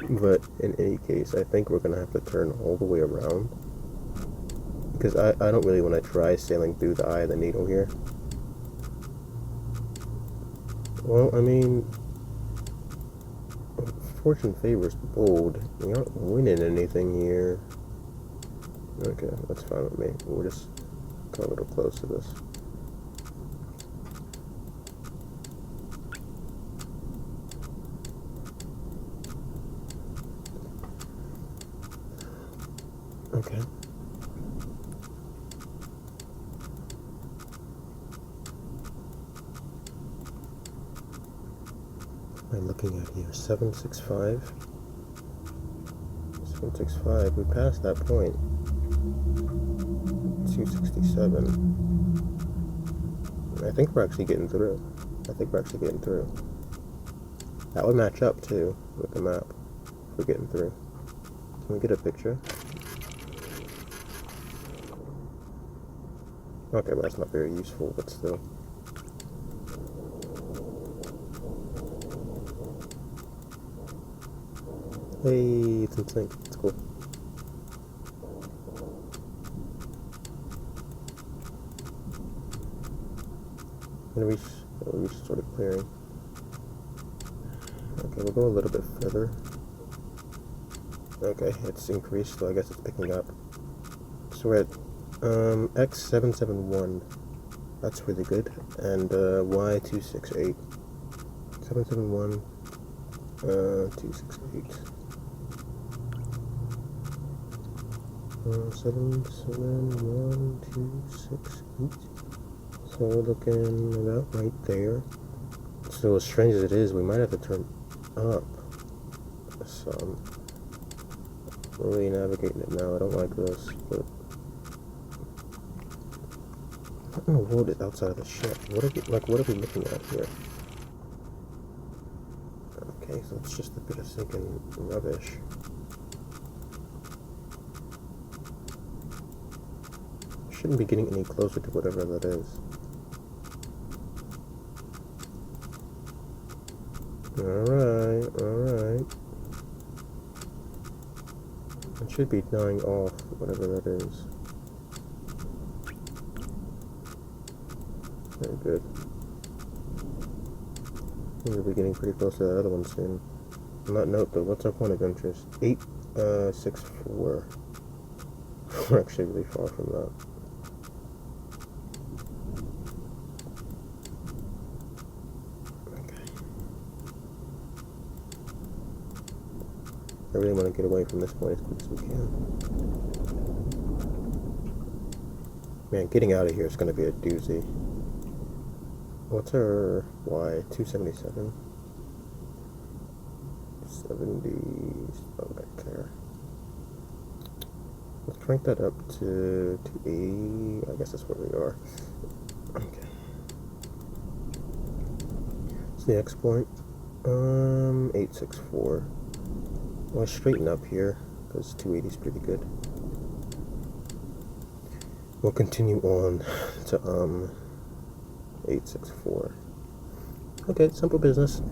But in any case, I think we're going to have to turn all the way around. Because I don't really want to try sailing through the eye of the needle here. Well, I mean, fortune favors the bold. We aren't winning anything here. Okay, that's fine with me. We'll just come a little close to this. Okay. I'm looking at here, 765. 765, we passed that point. 267. I think we're actually getting through. That would match up too with the map if we're getting through. Can we get a picture? Okay, well that's not very useful, but still. Hey, it's in sync. It's cool. And we started clearing. Okay, we'll go a little bit further. Okay, it's increased, so I guess it's picking up. So we're at X771. That's really good. And Y268. 771, 268. 771, 268. So we're looking about right there. So as strange as it is, we might have to turn up some. We're really navigating it now. I don't like this, but what in the world is outside of the ship? What are we looking at here? Okay, so it's just a bit of sinking rubbish. Shouldn't be getting any closer to whatever that is. Alright. It should be dying off, whatever that is. Very good. We'll be getting pretty close to that other one soon. On that note though, what's our point of interest? 864. We're actually really far from that. I really want to get away from this point as quick as we can. Man, getting out of here is going to be a doozy. What's our Y? 277? 70. Oh, right there. Let's crank that up to 280. I guess that's where we are. Okay. What's the next point? 864. Well, straighten up here, because 280 is pretty good. We'll continue on to 864. Okay, simple business.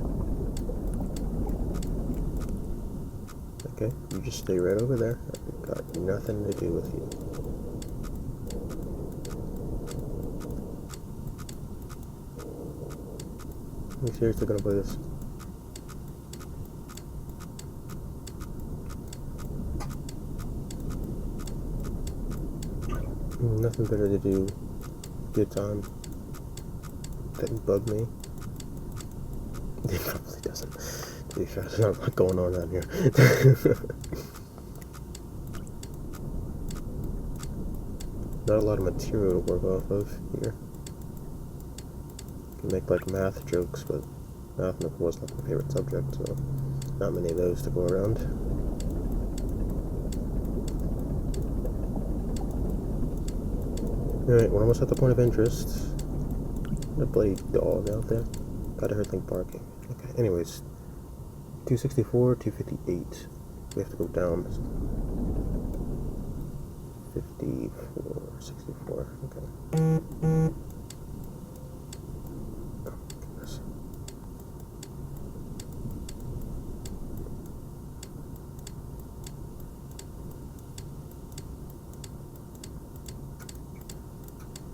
Okay, you just stay right over there. I've got nothing to do with you. Are you seriously gonna play this? Nothing better to do. Good time. Didn't bug me. It probably doesn't. To be fair, there's not a lot going on down here. Not a lot of material to work off of here. You can make like math jokes, but math was not my favorite subject, so not many of those to go around. Alright, we're almost at the point of interest. A bloody dog out there. Gotta hear thing barking. Okay, anyways. 264, 258. We have to go down. 54, 64. Okay.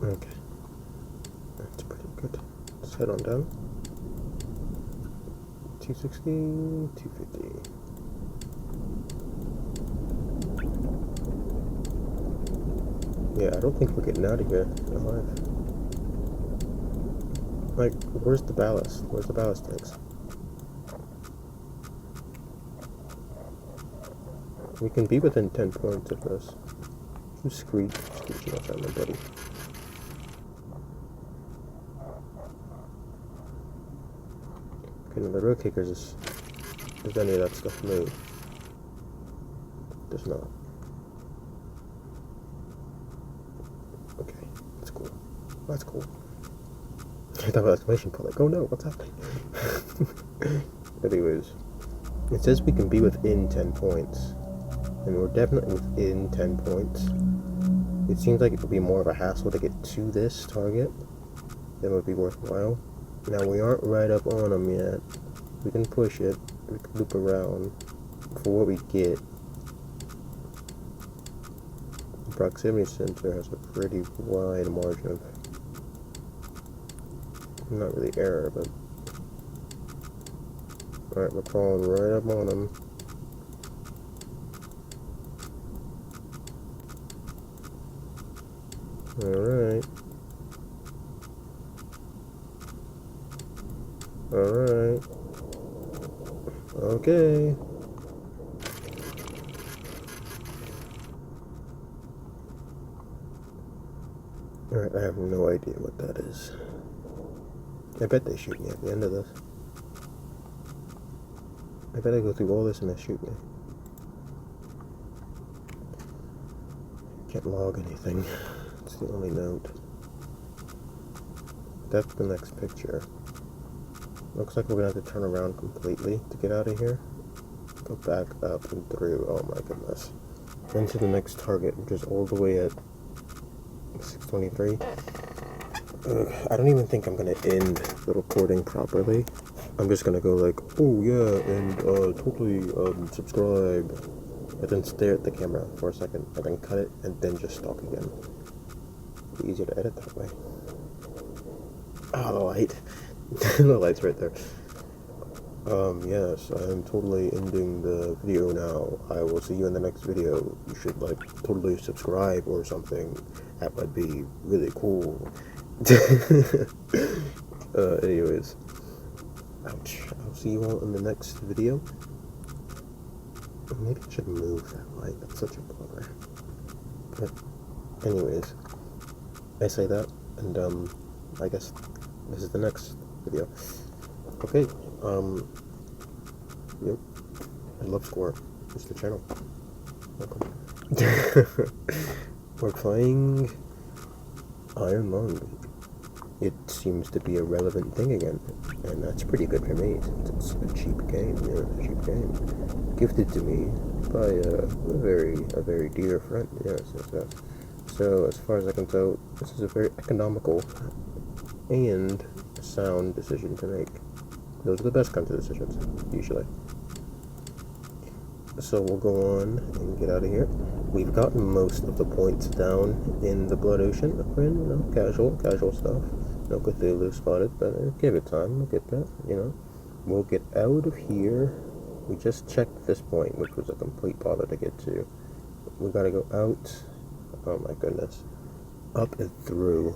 Okay. That's pretty good. Let's head on down. 260, 250. Yeah, I don't think we're getting out of here alive. Like, where's the ballast? Where's the ballast tanks? We can be within 10 points of this. Who's screeching outside my buddy? Okay, now the road kickers is... Does any of that stuff move? Does not. Okay, that's cool. That's cool. I thought about exclamation point, like, oh no, what's happening? Anyways, it says we can be within 10 points. And we're definitely within 10 points. It seems like it would be more of a hassle to get to this target than would be worthwhile. Now, we aren't right up on them yet. We can push it. We can loop around for what we get. The proximity sensor has a pretty wide margin of, not really error, but... Alright, we're crawling right up on them. Alright. Alright. Okay. Alright, I have no idea what that is. I bet they shoot me at the end of this. I bet I go through all this and they shoot me. Can't log anything. It's the only note. That's the next picture. Looks like we're gonna have to turn around completely to get out of here. Go back up and through. Oh my goodness. Into the next target, which is all the way at 623. I don't even think I'm gonna end the recording properly. I'm just gonna go like, oh yeah, and totally subscribe, and then stare at the camera for a second, and then cut it, and then just talk again. It'd be easier to edit that way. Oh, the light. The light's right there. Yes, I'm totally ending the video now. I will see you in the next video. You should, like, totally subscribe or something. That would be really cool. Anyways. Ouch. I'll see you all in the next video. Maybe I should move that light. That's such a bother. But, anyways. I say that, and, I guess this is the next video. Okay, yep. I love Score. It's the channel. Welcome. We're playing Iron Lung. It seems to be a relevant thing again, and that's pretty good for me. It's a cheap game, cheap game. Gifted to me by a very dear friend. Yes. So as far as I can tell, this is a very economical and sound decision to make. Those are the best kinds of decisions, usually. So we'll go on and get out of here. We've gotten most of the points down in the Blood Ocean. And, casual stuff. No Cthulhu spotted, but give it time. We'll get that, We'll get out of here. We just checked this point, which was a complete bother to get to. We gotta go out. Oh my goodness. Up and through.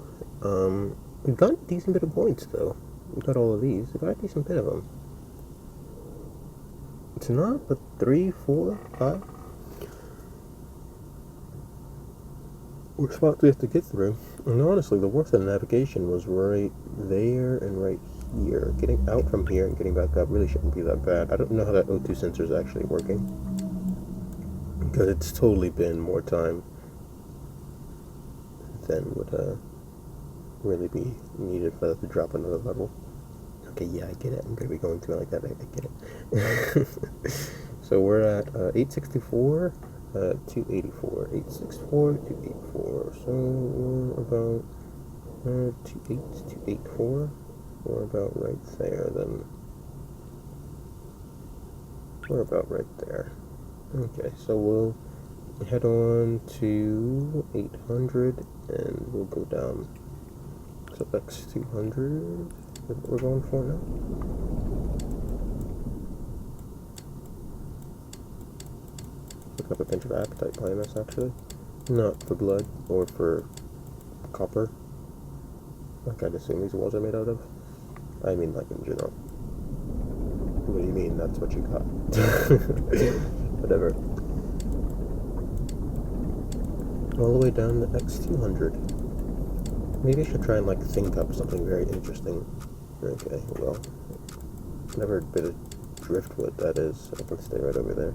We've got a decent bit of points, though. We've got all of these. We've got a decent bit of them. It's not, but 3, 4, 5. We're spots we have to get through. And honestly, the worst of the navigation was right there and right here. Getting out from here and getting back up really shouldn't be that bad. I don't know how that O2 sensor is actually working, because it's totally been more time than would really be needed for that to drop another level. Okay, yeah, I get it. I'm gonna be going through it like that. I get it. So we're at 864, 284, 864, 284. So we're about 284. We're about right there. Then we're about right there. Okay, so we'll head on to 800 and we'll go down. So X200 is what we're going for now. Pick up a pinch of appetite playing this actually. Not for blood or for copper. Like I'd assume these walls are made out of. I mean like in general. What do you mean that's what you got? Whatever. All the way down to X200. Maybe I should try and like think up something very interesting. Okay, well, never bit of driftwood, that is. I can stay right over there.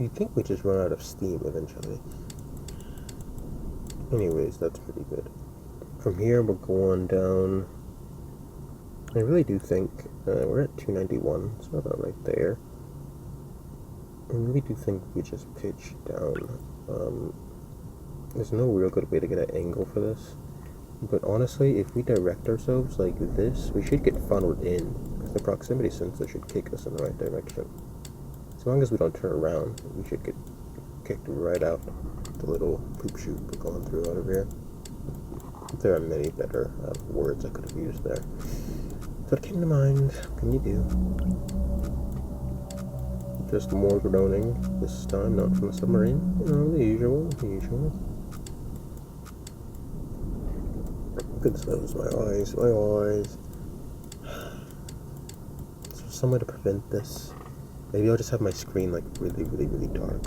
You'd think we just run out of steam eventually. Anyways, that's pretty good. From here, we're going down. I really do think we're at 291, so about right there. I really do think we just pitch down. There's no real good way to get an angle for this, but honestly, if we direct ourselves like this, we should get funneled in, because the proximity sensor should kick us in the right direction. As long as we don't turn around, we should get kicked right out the little poop chute we're going through out of here. There are many better words I could have used there. So it came to mind. What can you do? Just more groaning, this time not from the submarine. You know, the usual, Good close, my eyes. Is there some way to prevent this? Maybe I'll just have my screen like really dark.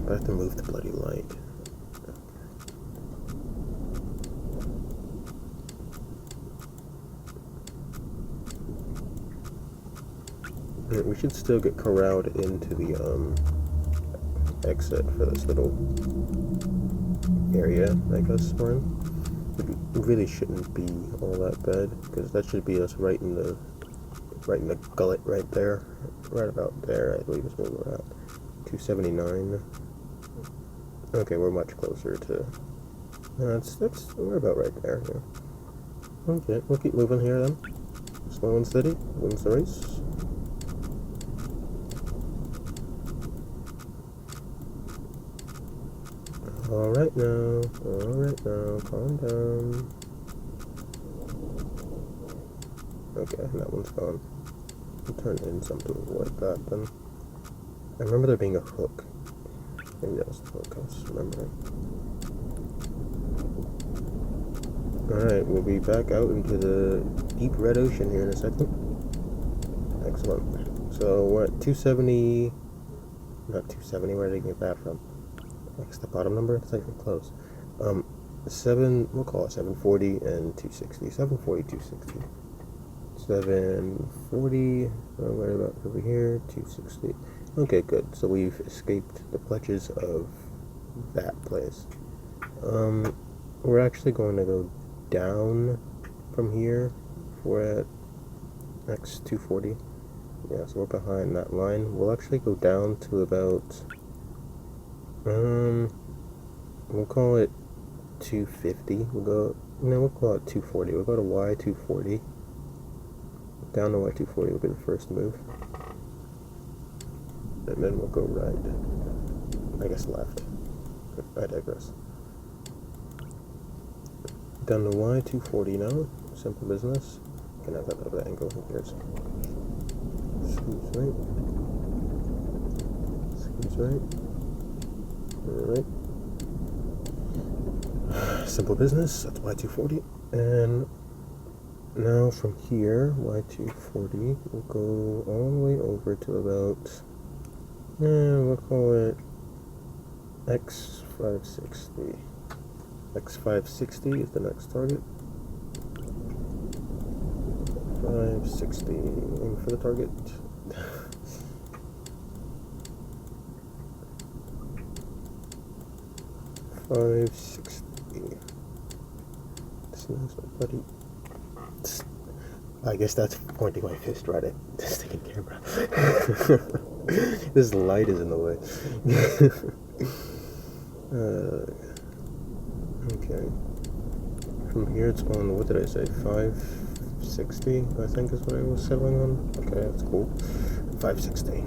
But I have to move the bloody light. We should still get corralled into the exit for this little area, I guess we're in. It really shouldn't be all that bad, because that should be us right in the gullet right there. Right about there, I believe is where we're at. 279. Okay, we're much closer to... we're about right there, yeah. Okay, we'll keep moving here then. Slow and steady, wins the race. Alright now, calm down. Okay, that one's gone. We'll turn in some to avoid that then. I remember there being a hook. Maybe that was the hook I was remembering. Alright, we'll be back out into the deep red ocean here in a second. Excellent. So we're at 270... Not 270, where did I get that from? That's the bottom number, it's not even close. We'll call it 740 and 260. 740, 260. 740, right about over here, 260. Okay, good. So we've escaped the clutches of that place. We're actually going to go down from here. We're at X240. Yeah, so we're behind that line. We'll actually go down to about... we'll call it 250. We'll call it 240. We'll go to Y240. Down to Y240 will be the first move. And then we'll go right. I guess left. I digress. Down to Y240 now. Simple business. Can have that other angle. Who cares? Squeeze right. Squeeze right. Alright. Simple business, that's Y240. And now from here, Y240 will go all the way over to about, we'll call it X560. X560 is the next target. 560, aim for the target. $560. Smells like buddy. I guess that's pointing my fist right at this sticking camera. This light is in the way. Okay. From here it's on, what did I say, 560, I think is what I was settling on. Okay, that's cool. 560.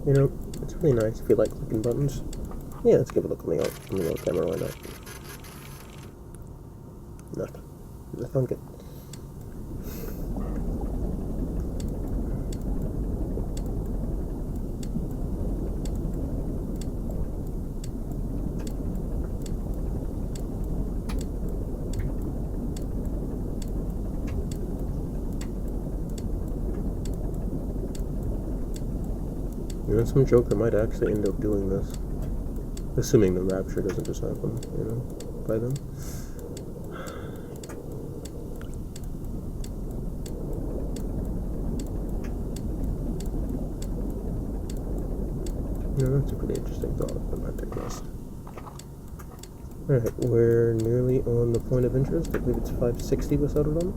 You know, it's really nice if you like clicking buttons. Yeah, let's give a look on the old camera, why not? Nothing. Nothing good. You know, some joker might actually end up doing this. Assuming the rapture doesn't just happen, you know, by then. No, that's a pretty interesting thought. I might digress. Alright, we're nearly on the point of interest. I believe it's 560 we settled on.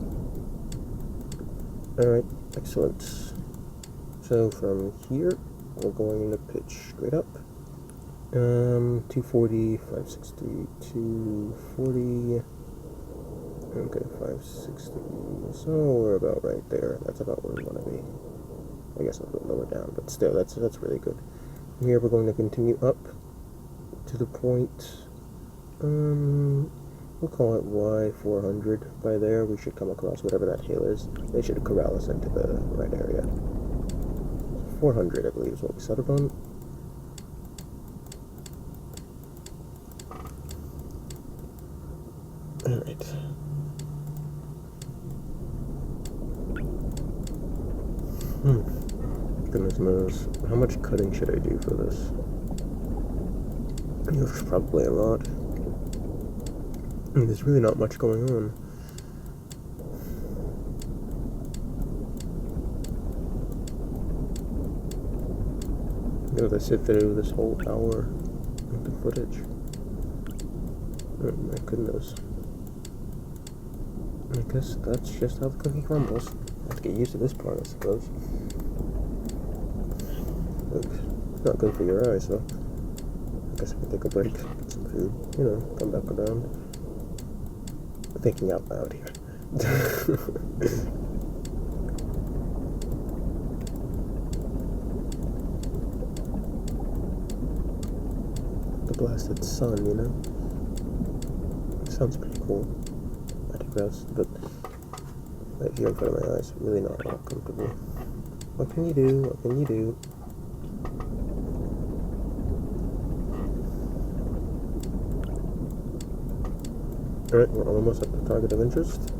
Alright, excellent. So from here, we're going to pitch straight up. 240, 560, 240. Okay, 560. So we're about right there. That's about where we want to be. I guess a little bit lower down, but still, that's really good. From here, we're going to continue up to the point. We'll call it Y400. By there, we should come across whatever that hill is. They should corral us into the right area. 400, I believe, is what we settled on. Alright. Goodness knows. How much cutting should I do for this? Probably a lot. There's really not much going on. As I sit through this whole hour of the footage. Oh my goodness. I guess that's just how the cookie crumbles. I have to get used to this part, I suppose. It's not good for your eyes, though. I guess I can take a break, get some food, you know, come back around. I'm thinking out loud here. The blasted sun, you know? Sounds pretty cool. I digress, but right here in front of my eyes, really not all comfortable. What can you do? What can you do? Alright, we're almost at the target of interest.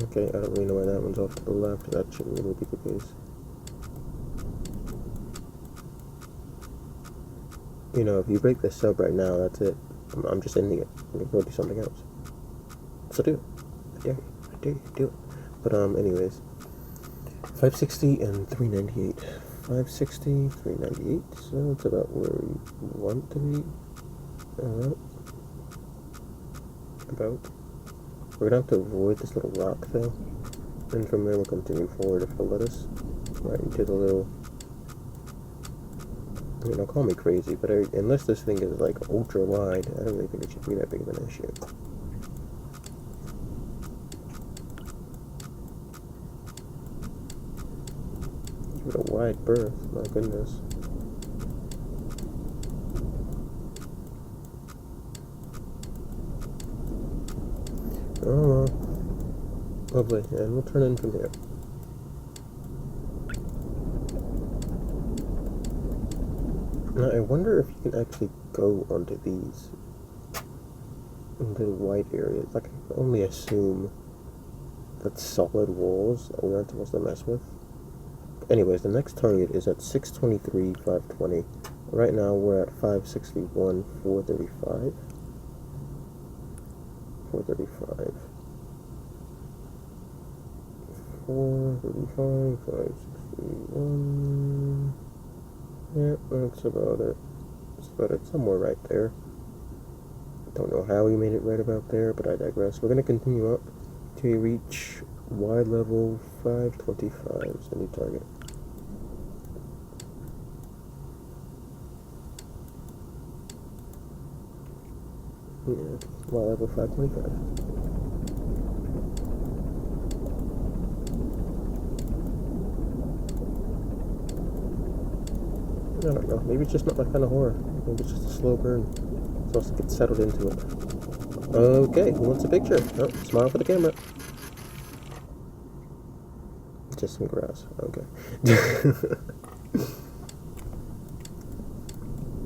Okay, I don't really know why that one's off to the left. That shouldn't really be the case. You know, if you break this sub right now, that's it. I'm just ending it. I'm gonna go do something else. So do it. I dare you. I dare you. Do it. But, anyways. 560 and 398. 560, 398. So it's about where we want to be. Alright. About. We're gonna have to avoid this little rock, though. And from there we'll continue forward if it'll let us. Right into the little... You know, call me crazy, but unless this thing is, like, ultra wide, I don't really think it should be that big of an issue. Give it a wide berth, my goodness. Oh, lovely, and we'll turn in from here. Now, I wonder if you can actually go onto these little white areas. Like, I can only assume that's solid walls that we aren't supposed to mess with. Anyways, the next target is at 623, 520. Right now, we're at 561, 435. 435. 435, 561. Yeah, that's about it. That's about it. Somewhere right there. Don't know how we made it right about there, but I digress. We're going to continue up till we reach Y level 525 is the new target. Yeah, Y level 525. I don't know, maybe it's just not my kind of horror. Maybe it's just a slow burn. Supposed to get settled into it. Okay, who wants a picture? Oh, smile for the camera. Just some grass. Okay.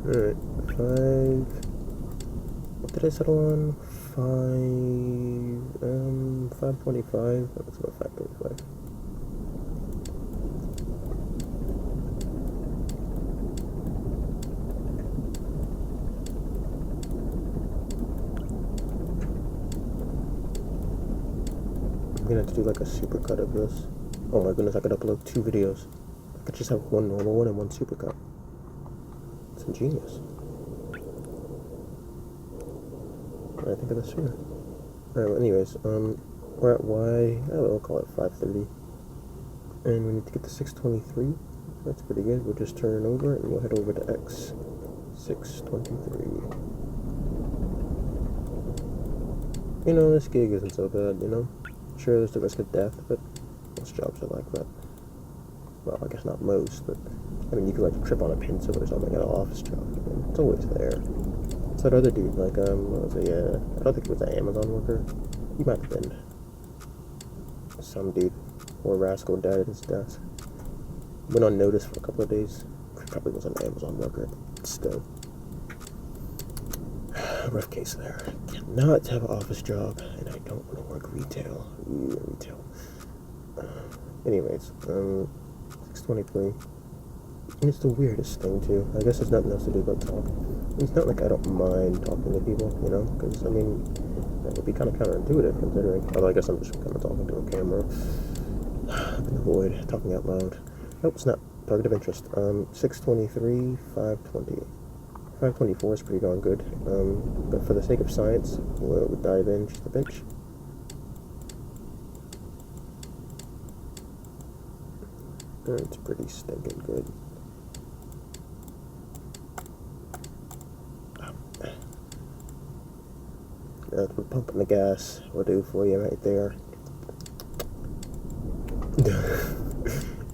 Alright, 5. What did I settle on? 525. Let's go 535. I'm gonna have to do like a supercut of this. Oh my goodness, I could upload 2 videos. I could just have one normal one and one supercut. It's ingenious. I think of this sooner. Alright, well, anyways, we're at Y, we'll call it 530. And we need to get to 623. That's pretty good. We'll just turn over and we'll head over to X 623. You know, this gig isn't so bad, you know? Sure, there's the risk of death, but most jobs are like that. Well, I guess not most, but I mean, you could like trip on a pencil or something at an office job. I mean, it's always there. It's that other dude, like, what was it? Yeah, I don't think it was an Amazon worker. He might have been some dude or rascal died at his desk. Went on notice for a couple of days. Probably was an Amazon worker. Still, rough case there. Cannot have an office job, and I don't want to work retail. Retail. Anyways, 623. And it's the weirdest thing too. I guess there's nothing else to do but talk. It's not like I don't mind talking to people, you know, because I mean, that would be kind of counterintuitive considering. Although I guess I'm just kind of talking to a camera up in the void, talking out loud. Nope, it's not. Target of interest. 623, 520. 524 is pretty darn good. But for the sake of science, we'll dive in just a pinch. It's pretty stinking good. That's what pumping the gas will do for you right there.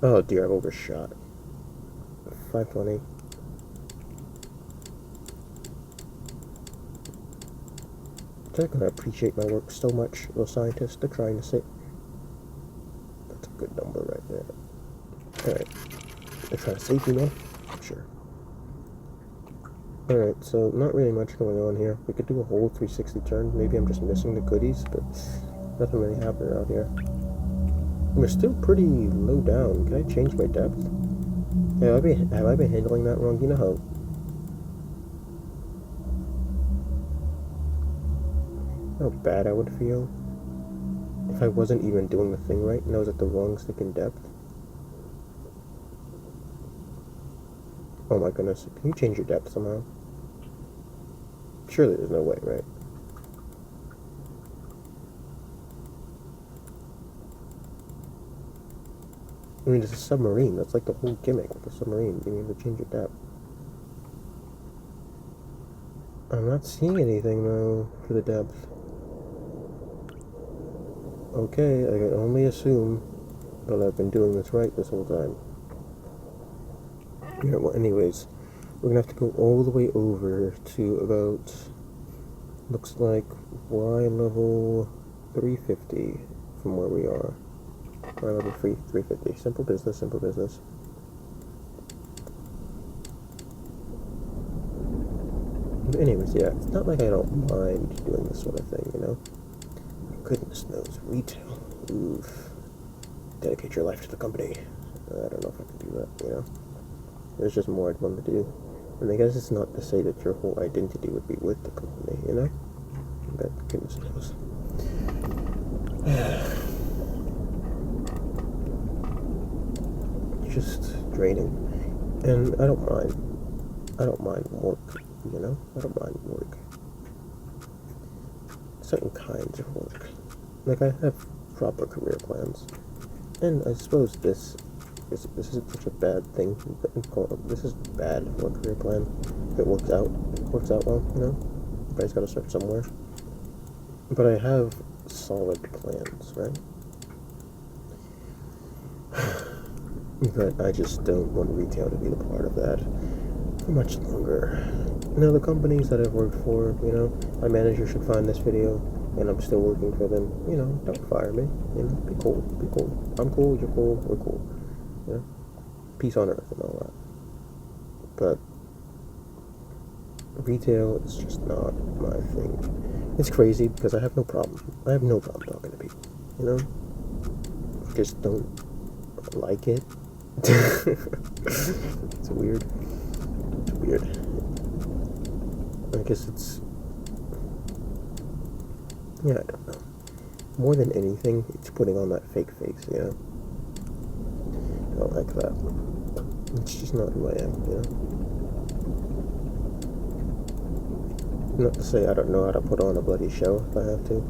Oh dear, I've overshot. 520. They're gonna appreciate my work so much, those scientists. They're trying to say. That's a good number right there. Alright. They're trying to save me, man. Sure. Alright, so not really much going on here. We could do a whole 360 turn. Maybe I'm just missing the goodies, but nothing really happening out here. We're still pretty low down. Can I change my depth? Yeah, have I been handling that wrong? You know how bad I would feel if I wasn't even doing the thing right and I was at the wrong sticking depth? Oh my goodness, can you change your depth somehow? Surely there's no way, right? I mean, it's a submarine. That's like the whole gimmick with the submarine, being able to change your depth. I'm not seeing anything, though, for the depth. Okay, I can only assume that I've been doing this right this whole time. Yeah, well, anyways, we're gonna have to go all the way over to about, looks like Y level 350 from where we are. Y level 350. Simple business, simple business. But anyways, yeah, it's not like I don't mind doing this sort of thing, you know? Goodness knows, retail. Oof. Dedicate your life to the company. I don't know if I can do that, you know? There's just more I'd want to do. And I guess it's not to say that your whole identity would be with the company, you know? But goodness knows. Just draining. And I don't mind. I don't mind work, you know? I don't mind work. certain kinds of work. Like, I have proper career plans. And I suppose this is such a bad thing. This is bad for a career plan. If it works out well, you know? Everybody's gotta start somewhere. But I have solid plans, right? But I just don't want retail to be the part of that for much longer. You know, the companies that I've worked for, you know, my manager should find this video, and I'm still working for them. You know, don't fire me. You know, be cool. I'm cool, you're cool, we're cool. You know, peace on earth and all that. But retail is just not my thing. It's crazy because I have no problem. I have no problem talking to people. You know, just don't like it. It's weird. I guess it's, yeah, I don't know. More than anything, it's putting on that fake face, you know? I don't like that. It's just not who I am, you know? Not to say I don't know how to put on a bloody show if I have to.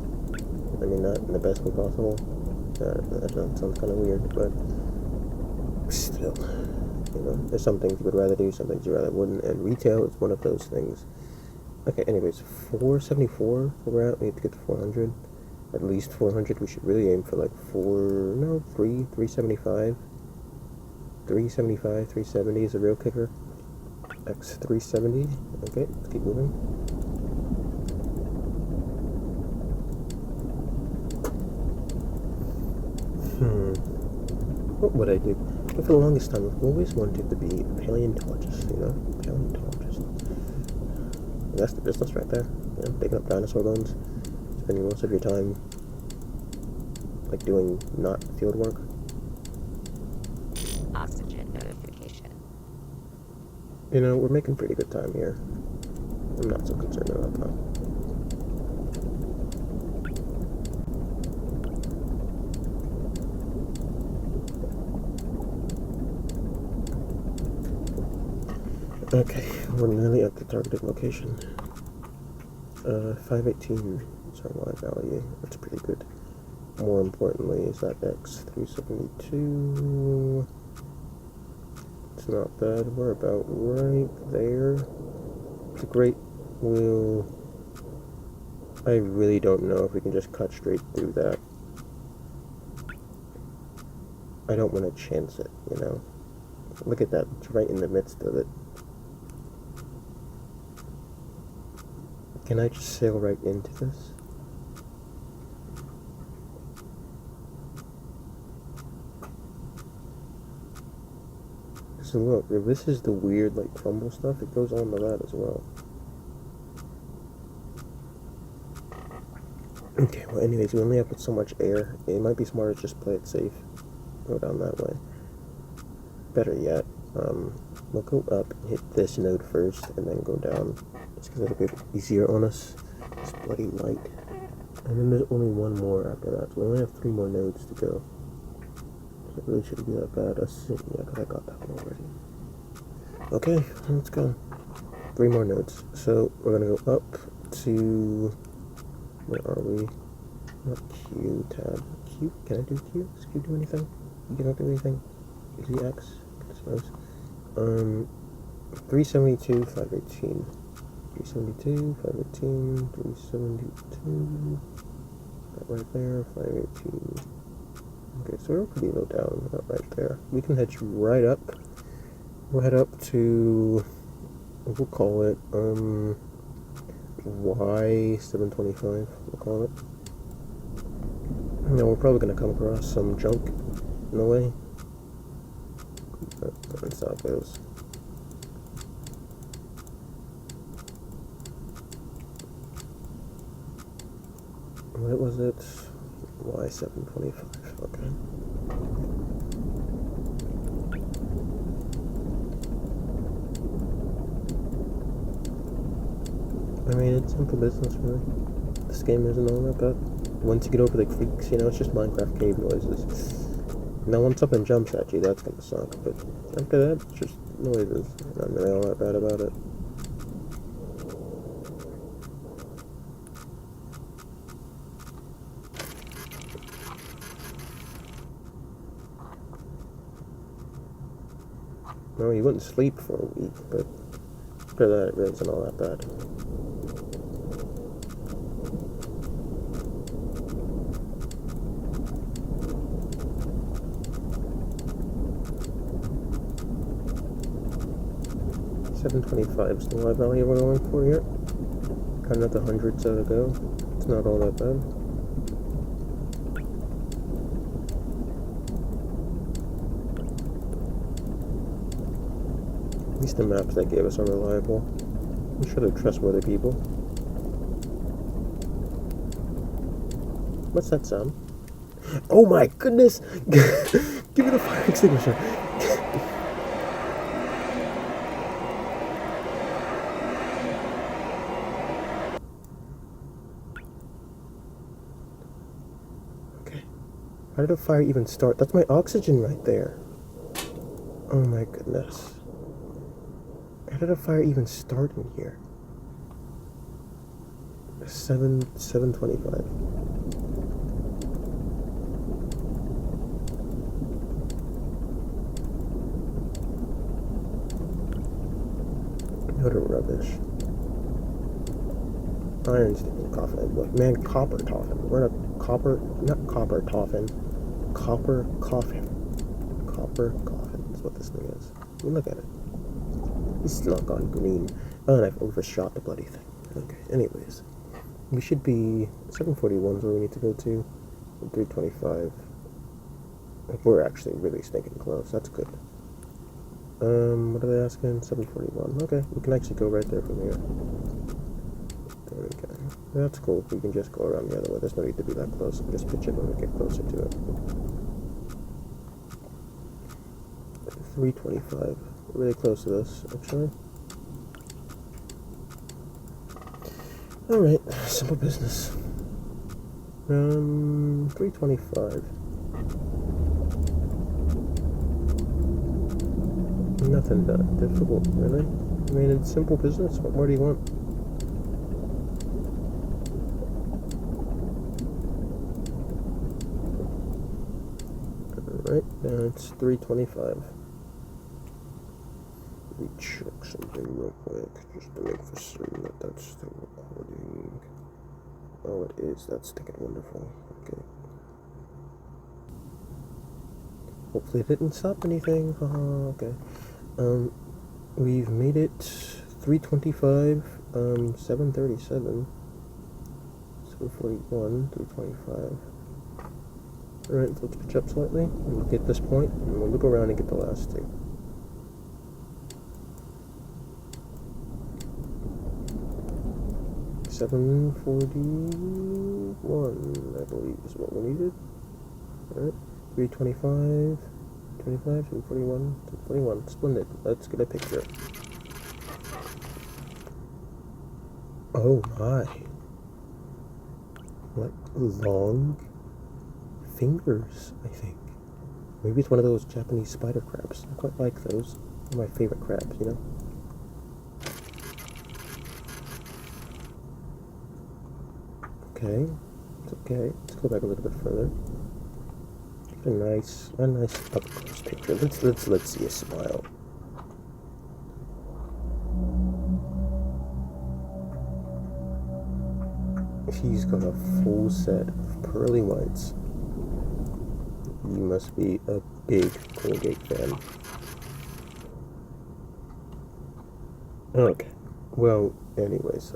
I mean, not in the best way possible. That sounds kind of weird, but still, you know, there's some things you would rather do, some things you rather wouldn't, and retail is one of those things. Okay, anyways, 474 we're at. We need to get to 400. At least 400. We should really aim for like 375. 370 is a real kicker. X 370. Okay, let's keep moving. What would I do? For the longest time, I've always wanted to be a paleontologist, you know? Paleontologist. And that's the business right there. You know, digging up dinosaur bones. Spending most of your time, like, doing not field work. Oxygen notification. You know, we're making pretty good time here. I'm not so concerned about that. Okay, we're nearly at the targeted location. 518 is our Y value. That's pretty good. More importantly, is that X 372. It's not bad. We're about right there. The Great Wheel. I really don't know if we can just cut straight through that. I don't want to chance it, you know. Look at that. It's right in the midst of it. Can I just sail right into this? So look, if this is the weird, like, crumble stuff, it goes on to that as well. Okay, well, anyways, we only have so much air. It might be smarter to just play it safe. Go down that way. Better yet, we'll go up and hit this node first, and then go down. Just because it'll be easier on us. It's bloody light. And then there's only one more after that. So we only have 3 more nodes to go. So it really shouldn't be that bad. Yeah, because I got that one already. Okay, let's go. 3 more nodes. So we're going to go up to... Where are we? Not Q tab. Q? Can I do Q? Does Q do anything? You cannot do anything? Is it X? I suppose. 372, 518. 372, 518, 372, that right there, 518. Okay, so we're pretty low down, about right there. We can head right up. We'll head up to, we'll call it, Y725, we'll call it. Now, we're probably going to come across some junk in the way. That's how it goes. What was it? Y725. Okay. I mean, it's simple business, really. This game isn't all that bad. Once you get over the creeks, you know, it's just Minecraft cave noises. Now, when something jumps at you, that's gonna suck. But after that, it's just noises. Not really all that bad about it. No, you wouldn't sleep for a week, but after that, it really isn't all that bad. $7.25 is the Y value we're going for here. Got another 100 to go. It's not all that bad. At least the maps they gave us are reliable. We should have trustworthy people. What's that sound? Oh my goodness! Give me the fire extinguisher! Okay. How did the fire even start? That's my oxygen right there. Oh my goodness. How did a fire even start in here? 7:25. What a rubbish. Iron sticking coffin. Look, man, copper toffin. We're not copper, not copper toffin. Copper coffin. Copper coffin is what this thing is. I mean, look at it. It's not gone green. Oh, and I've overshot the bloody thing. Okay, anyways. We should be... 741 is where we need to go to. 325. We're actually really stinking close. That's good. What are they asking? 741. Okay, we can actually go right there from here. There we go. That's cool. We can just go around the other way. There's no need to be that close. We'll just pitch it when we get closer to it. 325. We're really close to this, actually. Alright, simple business. 325. Nothing that difficult, really. I mean, it's simple business. What more do you want? Alright, now it's 325. Let me check something real quick, just to make for certain that that's still recording. Oh, it is. That's stinking wonderful. Okay. Hopefully it didn't stop anything. Okay. We've made it 325, 737, 741, 325. Alright, so let's pitch up slightly, and we'll get this point, and we'll look around and get the last two. $741, I believe, is what we needed. Alright, 325, 25, 741, 741. Splendid. Let's get a picture. Oh my. What long fingers, I think. Maybe it's one of those Japanese spider crabs. I quite like those. They're my favorite crabs, you know? Okay. It's okay. Let's go back a little bit further. Get a nice up close picture. Let's see a smile. He's got a full set of pearly whites. You must be a big Colgate fan. Okay. Well, anyways,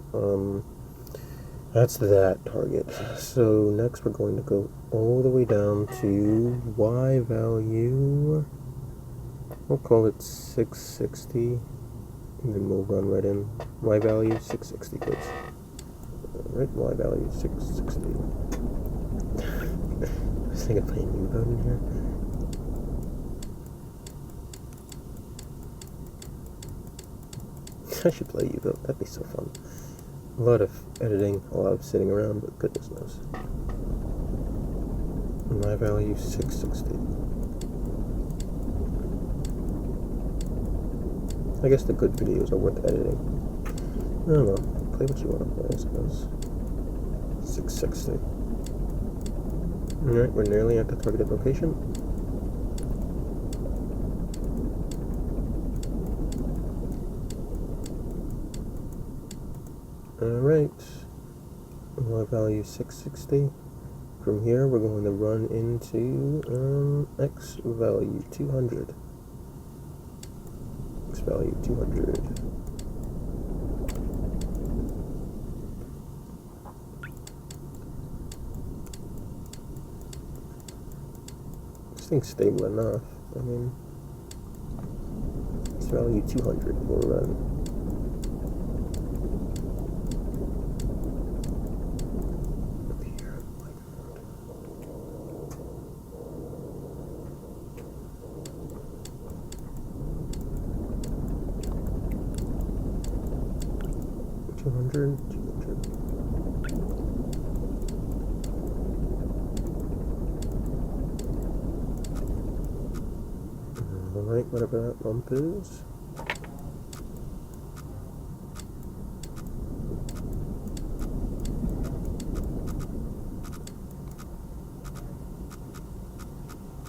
that's that target. So next we're going to go all the way down to Y value. We'll call it 660, and then we'll run right in. Y value 660, please. Right, Y value 660. I was thinking of playing U-boat in here. I should play U-boat. That'd be so fun. A lot of editing, a lot of sitting around, but goodness knows. My value 660. I guess the good videos are worth editing. I don't know. Play what you want to play, I suppose. 660. Alright, we're nearly at the targeted location. Alright. Y value 660. From here, we're going to run into X value 200. X value 200. This thing's stable enough. I mean, X value 200 will run. Alright, whatever that lump is.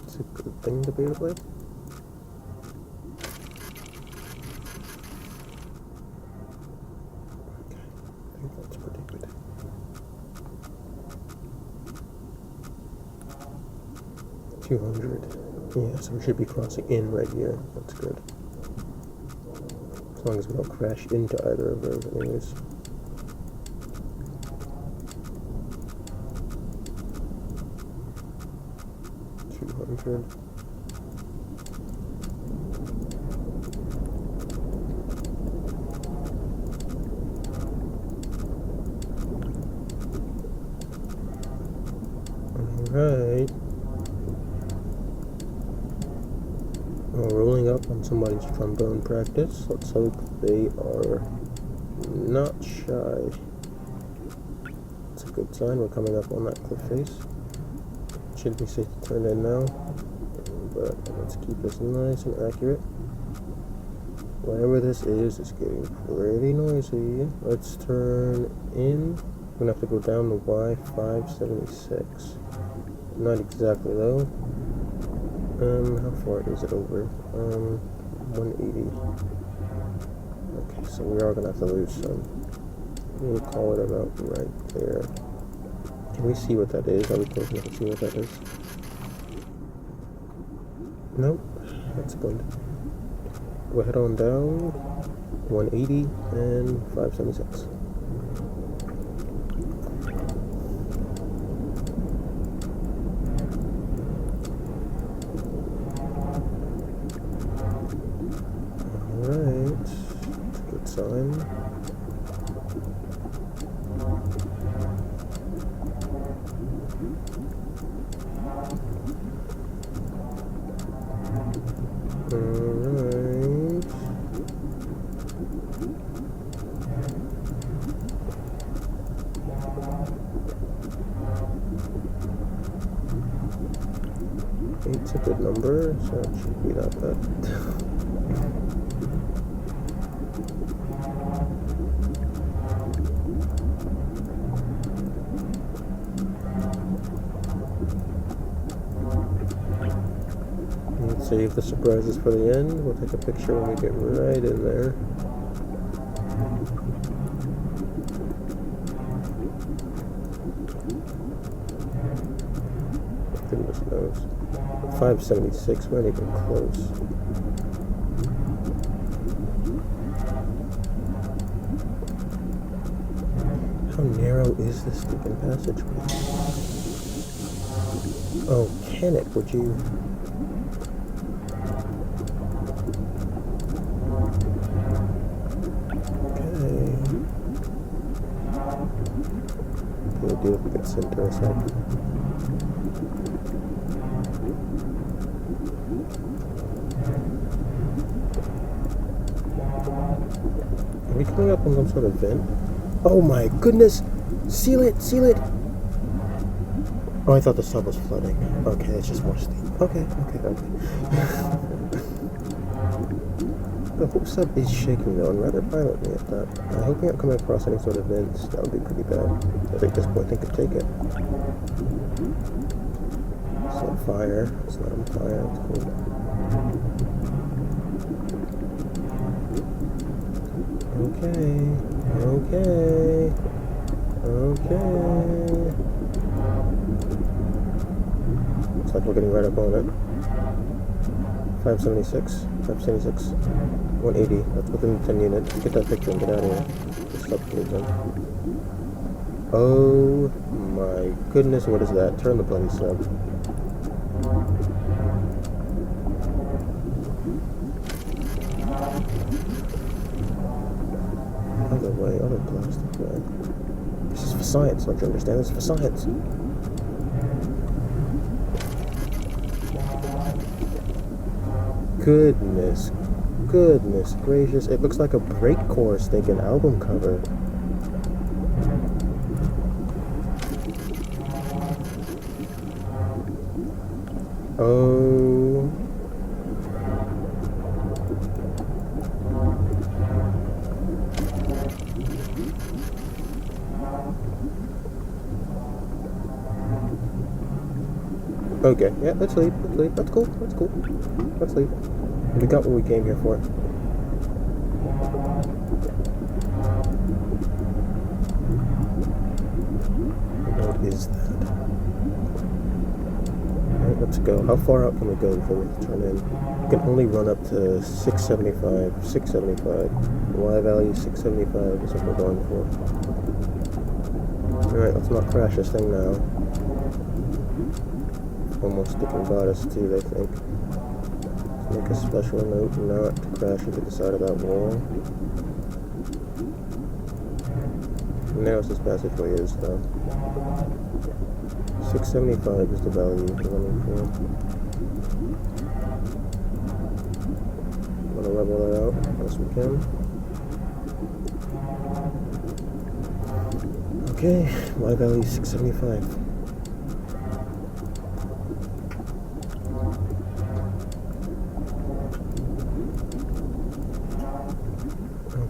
It's a good thing to be able to play. That's pretty good. $200. Yeah, so we should be crossing in right here. That's good. As long as we don't crash into either of those anyways. $200. Alright. Rolling up on somebody's trombone practice. Let's hope they are not shy. It's a good sign. We're coming up on that cliff face. Should be safe to turn in now. But let's keep this nice and accurate. Whatever this is, it's getting pretty noisy. Let's turn in. We're gonna have to go down the Y576. Not exactly though. How far is it over? 180. Okay, so we are gonna have to lose some. We'll call it about right there. Can we see what that is? Are we close enough to see what that is? Nope, that's good. We'll head on down 180 and 576. Alright, that's a good sign. Alright. Eight's a good number, so it should be not bad. Save the surprises for the end. We'll take a picture when we get right in there. Goodness knows. 576, we're not even close. How narrow is this stupid passageway? Oh, can it? Would you? Do if we can center us up. Are we coming up on some sort of vent? Oh my goodness! Seal it! Seal it! Oh, I thought the sub was flooding. Okay, it's just more steep. Okay. The whole sub is shaking though, and rather violently at that. I hope we aren't coming across any sort of vents. That would be pretty bad. I think this boy could take it. It's on fire. It's not on fire. It's cool. Okay. Okay. Okay. Looks like we're getting right up on it. 576. 576. 180. That's within 10 units. Get that picture and get out of here. Just stop moving. Oh my goodness, what is that? Turn the bloody sub. Other way, other plastic way. This is for science, don't you understand? This is for science. Goodness gracious. It looks like a breakcore stinking album cover. Oh. Okay, yeah, let's leave. That's cool. Let's leave. We got what we came here for. What is that? Alright, let's go. How far out can we go before we turn in? We can only run up to 675. 675. Y value 675 is what we're going for. Alright, let's not crash this thing now. Almost sticking got us too, I think. Let's make a special note not to crash into the side of that wall. Who knows this passageway is though. 675 is the value we're running for. I'm gonna level that out as we can. Okay, my value is 675.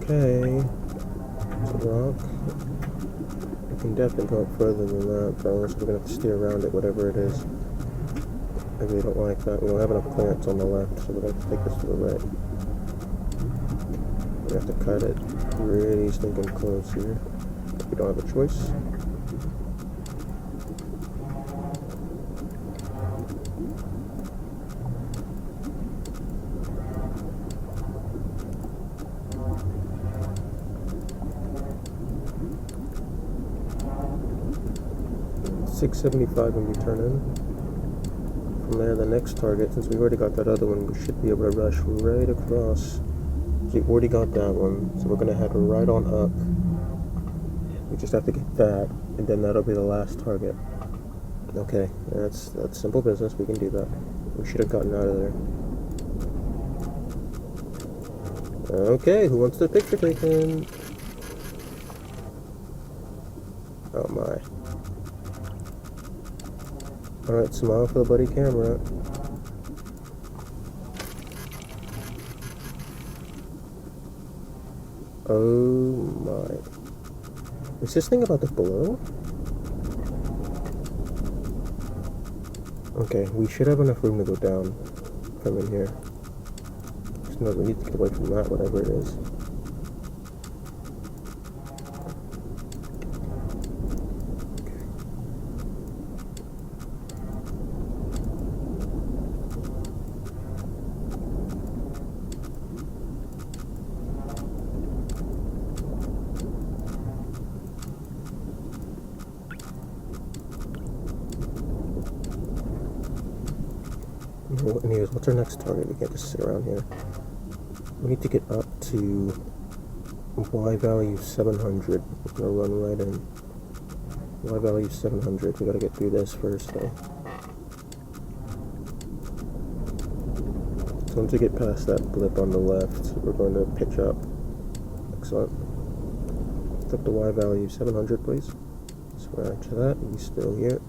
Okay, it's a rock. We can definitely go up further than that, but we're gonna have to steer around it, whatever it is. I really don't like that. We don't have enough clearance on the left, so we're gonna have to take this to the right. We have to cut it really stinking close here. We don't have a choice. $675 when we turn in. From there, the next target, since we already got that other one, we should be able to rush right across. So we already got that one, so we're gonna head right on up. We just have to get that, and then that'll be the last target. Okay, that's simple business. We can do that. We should have gotten out of there. Okay, who wants the picture taken? Oh my. Alright, smile for the buddy camera. Oh my. Is this thing about to blow? Okay, we should have enough room to go down from in here. Just know we need to get away from that, whatever it is. Anyways, what's our next target? We can't just sit around here. We need to get up to Y value 700. We're gonna run right in. Y value 700. We gotta get through this first, though. So once we get past that blip on the left, we're going to pitch up. Excellent. Let's up to Y value 700, please. Swear to that. He's still here.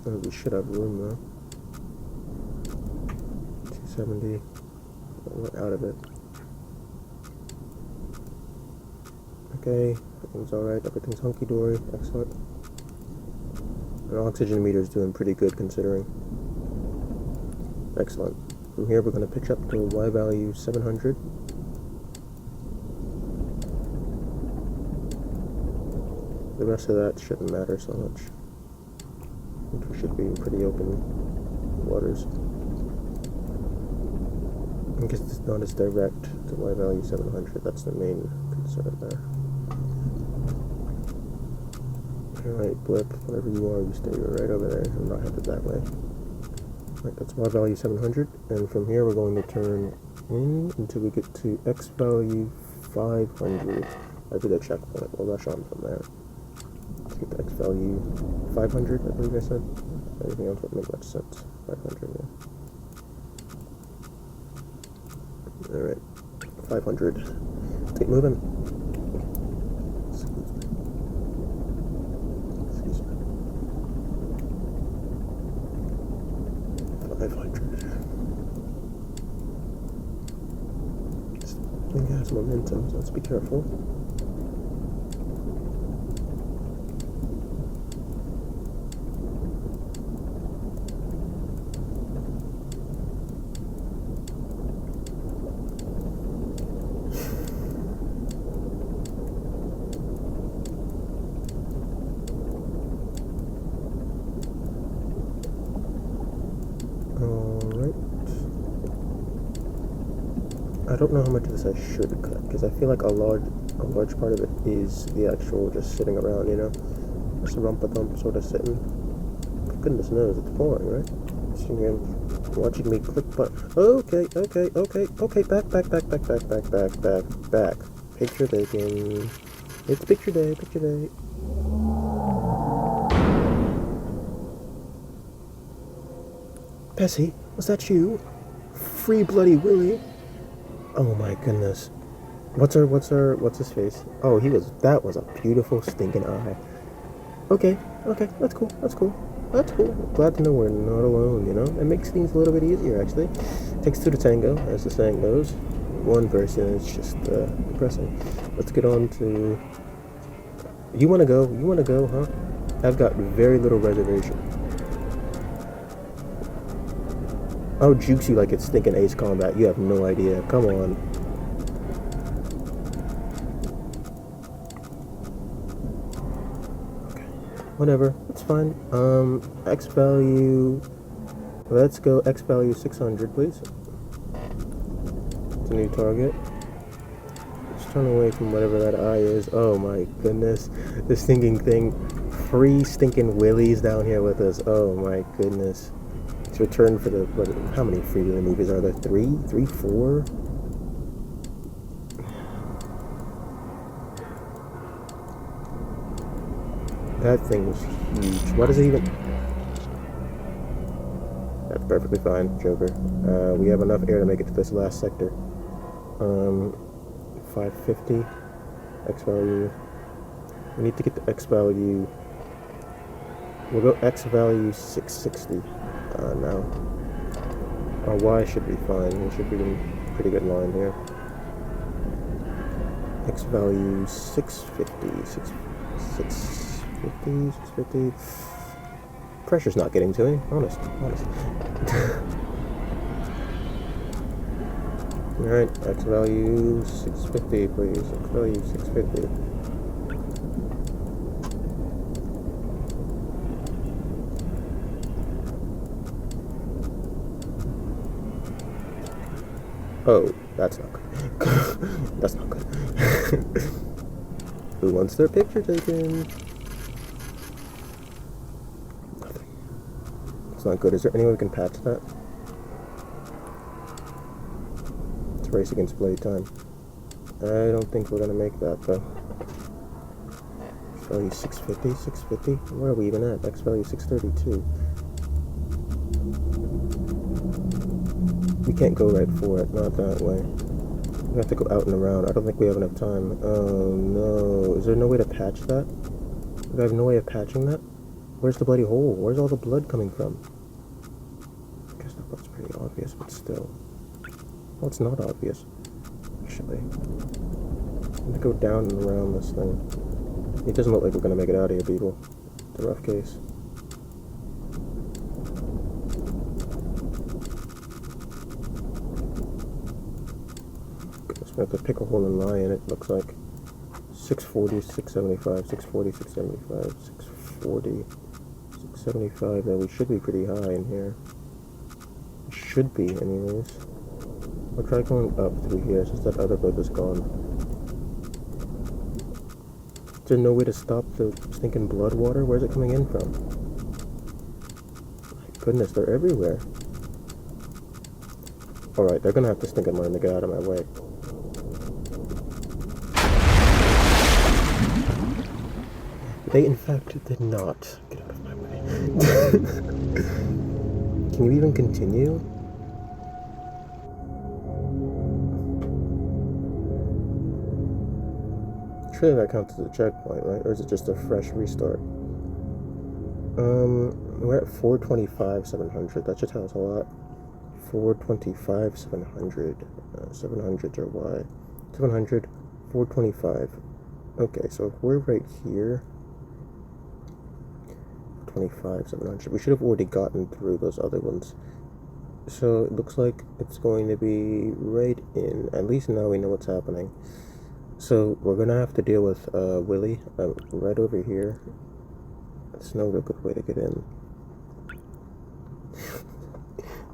We should have room though. 270. We're out of it. Okay, everything's alright. Everything's hunky dory. Excellent. Our oxygen meter is doing pretty good considering. Excellent. From here, we're going to pitch up to a Y value 700. The rest of that shouldn't matter so much. We should be in pretty open waters. I guess it's not as direct to Y value 700. That's the main concern there. Alright, blip, whatever you are, you stay right over there. I'm not headed that way. Right, that's Y value 700, and from here we're going to turn in until we get to X value 500. That'd be the checkpoint. We'll rush on from there. Let's get to X value 500, I believe I said. Anything else wouldn't make much sense. 500, yeah. Alright, 500. Let's get moving. Excuse me. 500. This thing has momentum, so let's be careful. I don't know how much of this I should cut, because I feel like a large part of it is the actual just sitting around, you know? Just a rumpa-thump sort of sitting. Goodness knows, it's boring, right? Watching me click button. Okay, back. Picture taking. It's picture day. Bessie, was that you? Free Bloody Willie? Oh my goodness. What's his face? Oh, that was a beautiful stinking eye. Okay, that's cool. Glad to know we're not alone, you know? It makes things a little bit easier, actually. Takes two to tango, as the saying goes. One person is just depressing. Let's get on to... You wanna go, huh? I've got very little reservation. I'll juice you like it's stinking Ace Combat. You have no idea. Come on. Okay. Whatever. It's fine. X value... Let's go X value 600, please. It's a new target. Let's turn away from whatever that eye is. Oh my goodness. This stinking thing. Free stinking willies down here with us. Oh my goodness. Return for the... How many free willy movies are there? 3, 4? That thing was huge. What is it even... That's perfectly fine, Joker. We have enough air to make it to this last sector. 550. X value. We need to get the X value... We'll go X value 660. Now. Our Y should be fine. We should be in pretty good line here. X value 650. 650. Pressure's not getting to me. Honest. Alright, X value 650, please. X value 650. Oh, that's not good. That's not good. Who wants their picture taken? Nothing. It's not good. Is there any way we can patch that? It's race against blade time. I don't think we're gonna make that though. X value 650? Where are we even at? X value 632. We can't go right for it, not that way. We have to go out and around. I don't think we have enough time. Oh no. Is there no way to patch that? I have no way of patching that? Where's the bloody hole? Where's all the blood coming from? I guess that part's pretty obvious, but still. Well, it's not obvious. Actually. I'm gonna go down and around this thing. It doesn't look like we're gonna make it out of here, people. It's a rough case. I have to pick a hole and lie in it, looks like. 640, 675, 640, 675, 640, 675. Now we should be pretty high in here. Should be, anyways. I'll try going up through here since that other boat is gone. Is there no way to stop the stinking blood water? Where's it coming in from? My goodness, they're everywhere. Alright, they're gonna have to stinking learn to get out of my way. They in fact did not get out of my way. Can you even continue? Surely that counts as a checkpoint, right? Or is it just a fresh restart? We're at 425, 700. That should tell us a lot. 425, 700. 700s are why. 700, 425. Okay, so if we're right here, 25, 700. We should have already gotten through those other ones. So it looks like it's going to be right in. At least now we know what's happening. So we're gonna have to deal with Willie right over here. It's no real good way to get in.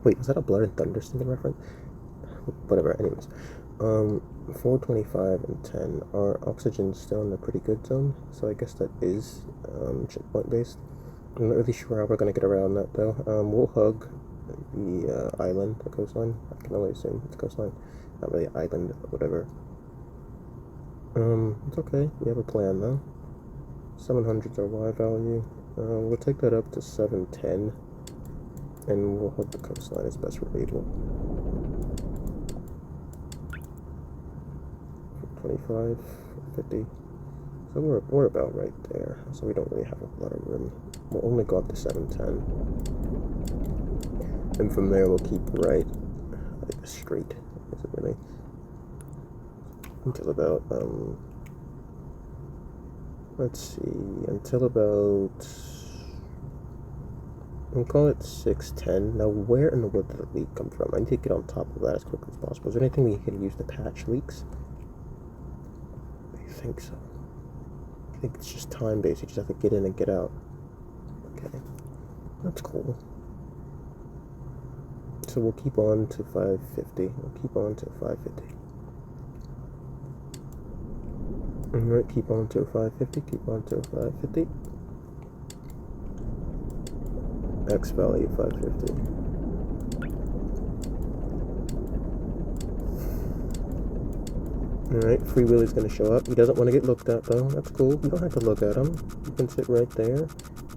Wait, was that a Blood and Thunder singing reference? Whatever, anyways. 425 and 10. Our oxygen's still in a pretty good zone, so I guess that is checkpoint based. I'm not really sure how we're gonna get around that though. We'll hug the island, the coastline. I can only assume it's coastline. Not really island, but whatever. It's okay. We have a plan though. 700's our Y value. We'll take that up to 710, and we'll hug the coastline as best we're able. 25, 50. So we're about right there. So we don't really have a lot of room. We'll only go up to 710, and from there we'll keep right, like straight. Is it really? Until about let's see, until about, we'll call it 610. Now where in the world did the leak come from? I need to get on top of that as quickly as possible. Is there anything we can use to patch leaks? I think so. I think it's just time based. You just have to get in and get out. Okay, that's cool. So we'll keep on to 550. We'll keep on to 550. Alright, keep on to 550, keep on to 550. X value 550. Alright, Free Willie's gonna show up. He doesn't want to get looked at though. That's cool. We don't have to look at him. You can sit right there.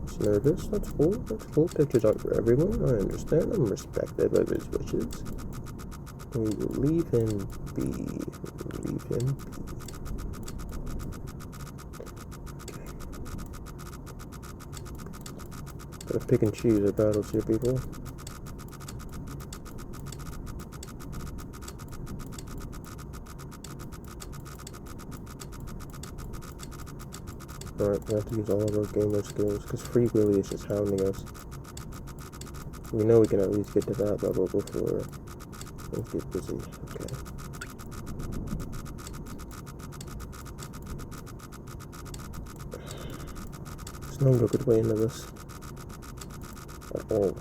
He's nervous. That's cool. That's cool. Pictures aren't for everyone. I understand. I'm respective of his wishes. We will leave him be. Leave him be. Gotta pick and choose our battles here, people. Alright, we have to use all of our gamer skills, because Free Willy is just hounding us. We know we can at least get to that level before things get busy. Okay. There's no real good way into this. At all.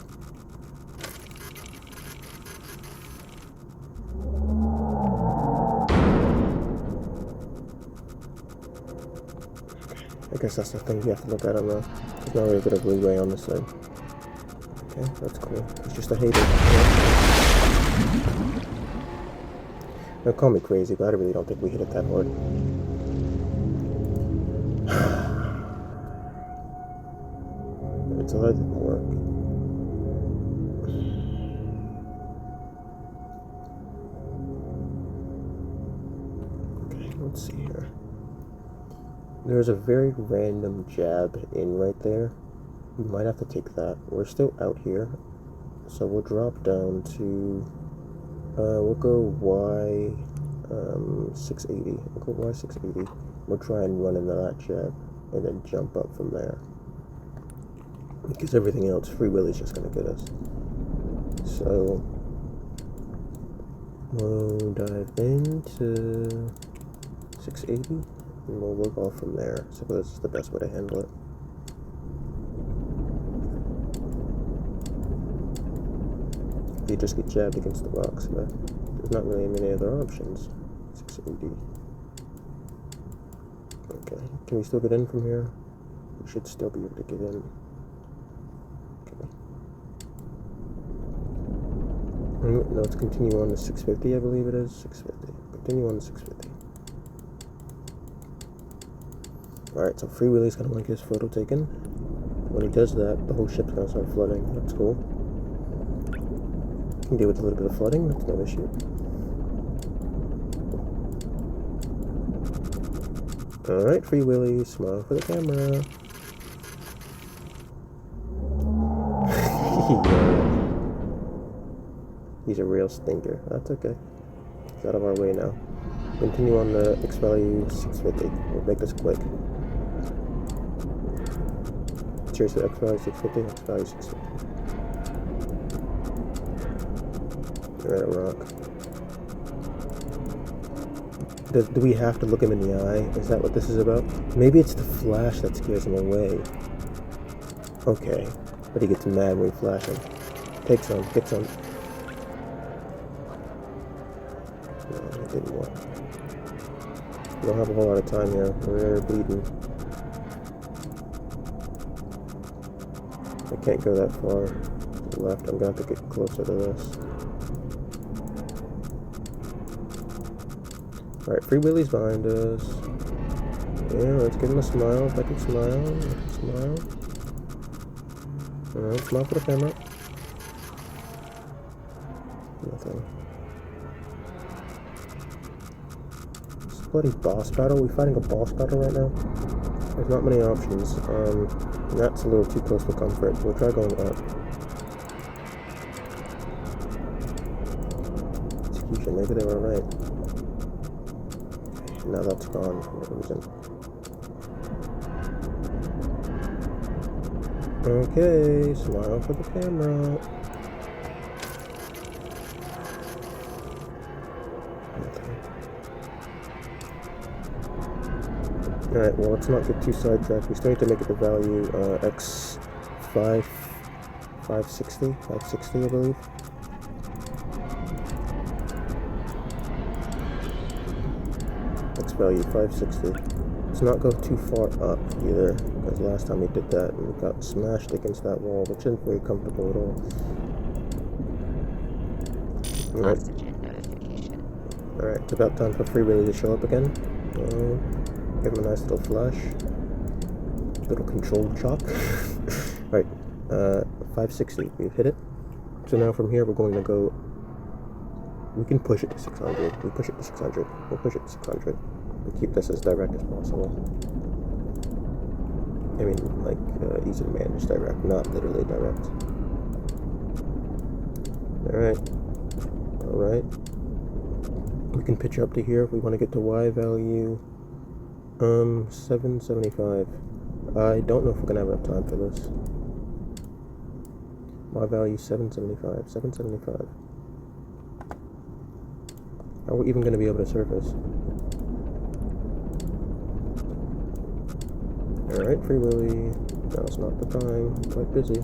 I guess that's the thing you have to look at him though. There's not really a bit of leeway on this side. Okay, that's cool. He's just a hater. Now call me crazy, but I really don't think we hit it that hard. So that didn't work. Okay, let's see here. There's a very random jab in right there. We might have to take that. We're still out here, so we'll drop down to, we'll go Y 680. We'll go Y 680. We'll try and run into that jab, and then jump up from there. Because everything else, Free Willy's just gonna get us. So, We'll dive into 680 and we'll work off from there. So this is the best way to handle it. You just get jabbed against the rocks, but there's not really many other options. 680. Okay, can we still get in from here? We should still be able to get in. Okay. No, let's continue on to 650, I believe it is. 650. Continue on to 650. Alright, so Free Willy's gonna want to get his photo taken. When he does that, the whole ship's gonna start flooding. That's cool. Can deal with a little bit of flooding, that's no issue. Alright, Free Willy, smile for the camera. He's a real stinker. That's okay. He's out of our way now. Continue on the X value 650. We'll make this quick. Seriously, X value 650, X value 650. Alright, a rock. Do we have to look him in the eye? Is that what this is about? Maybe it's the flash that scares him away. Okay, but he gets mad when we flash him. Take some, get some. No, it didn't work. We don't have a whole lot of time here. We're bleeding. I can't go that far to the left. I'm going to have to get closer to this. Alright, Free Willy's behind us. Yeah, let's give him a smile. If I can smile. Smile. Alright, smile for the camera. Nothing. This is a bloody boss battle. Are we fighting a boss battle right now? There's not many options. That's a little too close for comfort. We'll try going up. Execution, maybe they were right. Now that's gone for no reason. Okay, smile for the camera. Alright, well, let's not get too sidetracked. We still need to make it the value X5, 560, I believe. X value 560. Let's not go too far up either, because last time we did that, we got smashed against that wall, which isn't very comfortable at all. Alright. Oxygen notification. Alright, it's about time for Free Willy to show up again. Give him a nice little flash. Little controlled chop. Alright, 560. We've hit it. So now from here we're going to go... We can push it to 600. We push it to 600. We'll push it to 600. We'll keep this as direct as possible. I mean, like, easy to manage direct, not literally direct. Alright. Alright. We can pitch up to here if we want to get to Y value. 775. I don't know if we're gonna have enough time for this. Y value 775. 775. Are we even gonna be able to surface? Alright, Free Willy. Now's not the time. I'm quite busy.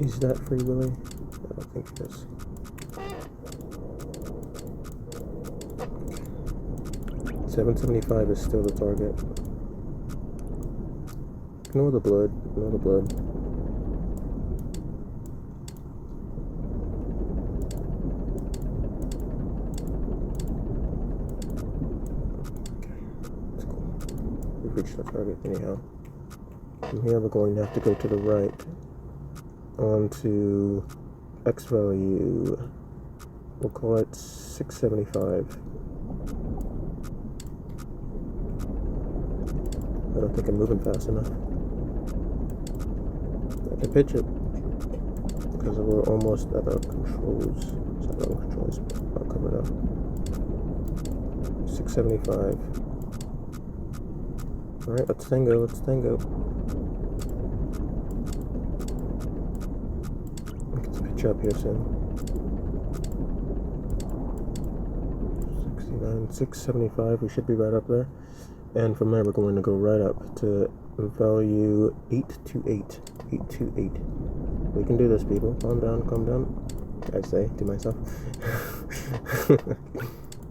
Is that Free Willy? I don't think it is. Okay. 775 is still the target. Ignore the blood. Ignore the blood. Okay. That's cool. We've reached the target anyhow. From here we're going to have to go to the right. Onto X value, we'll call it 675. I don't think I'm moving fast enough. I can pitch it because we're almost at our controls. It's not our controls, but I'll cover it up. 675. Alright, let's tango, let's tango. Get the picture up here soon. 69, 675, we should be right up there. And from there we're going to go right up to value 828. 828. We can do this, people. Calm down, calm down. I say to myself.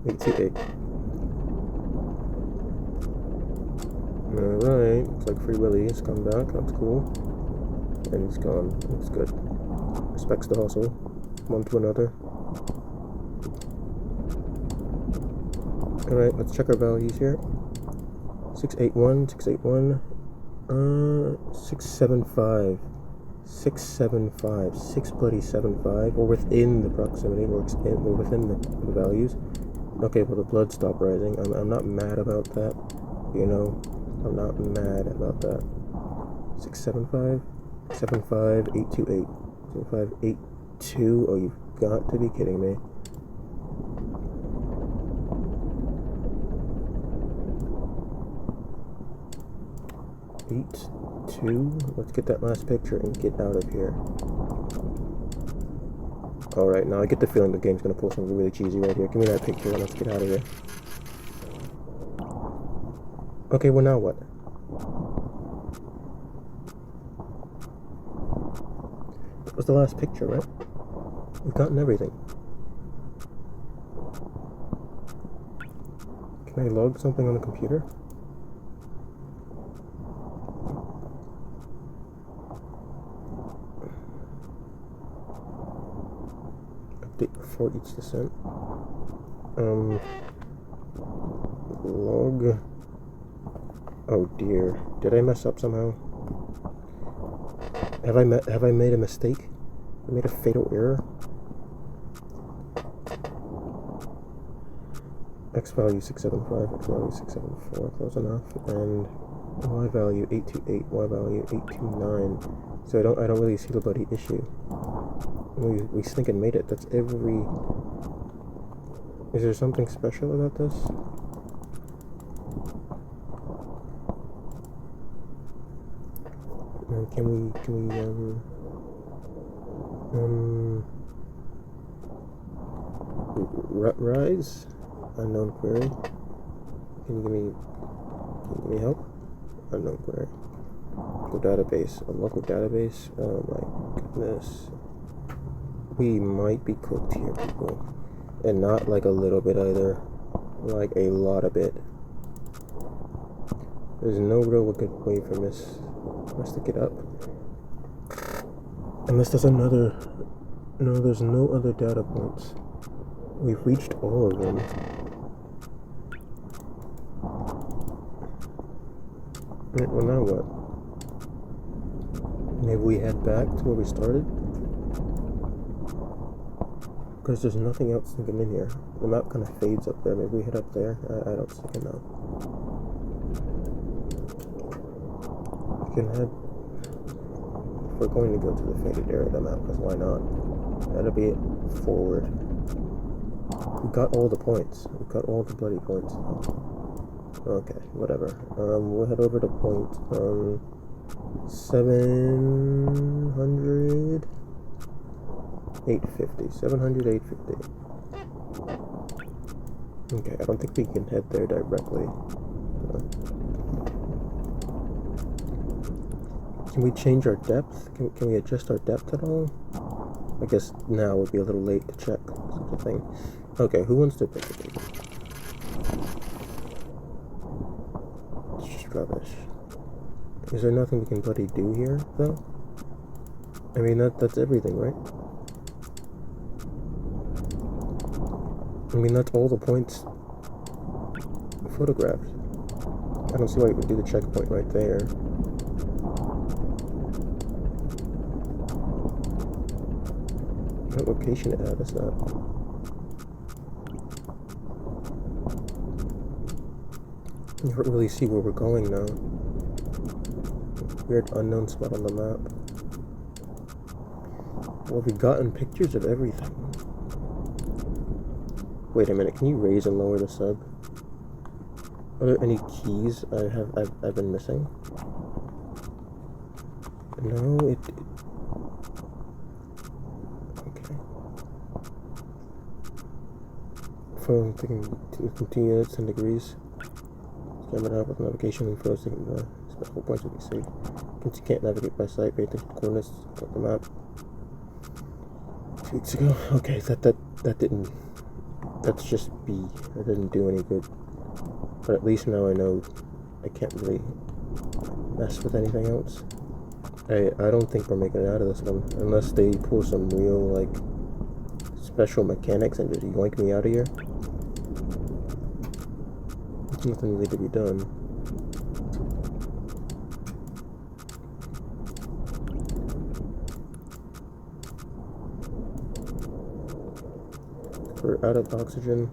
828. Alright, looks like Free Willy has come back, that's cool. And he's gone, that's good. Respects the hustle, one to another. Alright, let's check our values here. 681, 681, 675. 675, 675. We're within the proximity, we're within the values. Okay, well the blood stopped rising. I'm not mad about that, you know. I'm not mad about that. 675, 75, 828, 7582. Oh, you've got to be kidding me. Eight, two. Let's get that last picture and get out of here. Alright, now I get the feeling the game's gonna pull something really cheesy right here. Give me that picture and let's get out of here. Okay, well now what? That was the last picture, right? We've gotten everything. Can I log something on the computer? Update before each descent. Log. Oh dear, did I mess up somehow? Have I made a mistake? I made a fatal error? X value 675, X value 674, close enough, and Y value 828, Y value 829. So I don't really see the bloody issue. We stinking made it. That's every. Is there something special about this? Can we rise? Unknown query. Can you give me help? Unknown query. Local database. A local database. Oh my goodness. We might be cooked here, people. And not like a little bit either. Like a lot of it. There's no real good way for us to get up. Unless there's another. No, there's no other data points. We've reached all of them. Right, well now what? Maybe we head back to where we started? Because there's nothing else thinking in here. The map kind of fades up there. Maybe we head up there? I don't think know. We can head... If we're going to go to the faded area of the map, because why not? That'll be it. Forward. We got all the points. We got all the bloody points. Okay, whatever. We'll head over to point 700 850. 700 850. Okay, I don't think we can head there directly. Can we change our depth? Can we adjust our depth at all? I guess now would be a little late to check such a thing. Okay, who wants to pick it? It's just rubbish. Is there nothing we can bloody do here, though? I mean, that's everything, right? I mean, that's all the points photographed. I don't see why you would do the checkpoint right there. What location it had is that? You don't really see where we're going now. Weird unknown spot on the map. Well, we've gotten pictures of everything. Wait a minute, can you raise and lower the sub? Are there any keys I've been missing? No, okay. Phone taking 2 units, 10 degrees. Camera up with navigation and photos taking the special points will be safe. Since you can't navigate by sight, pay attention to coordinates on the map. 2 weeks ago. Okay, that didn't. That's just B. That didn't do any good. But at least now I know I can't really mess with anything else. I don't think we're making it out of this one unless they pull some real like special mechanics and just yoink me out of here. There's nothing really to be done. We're out of oxygen.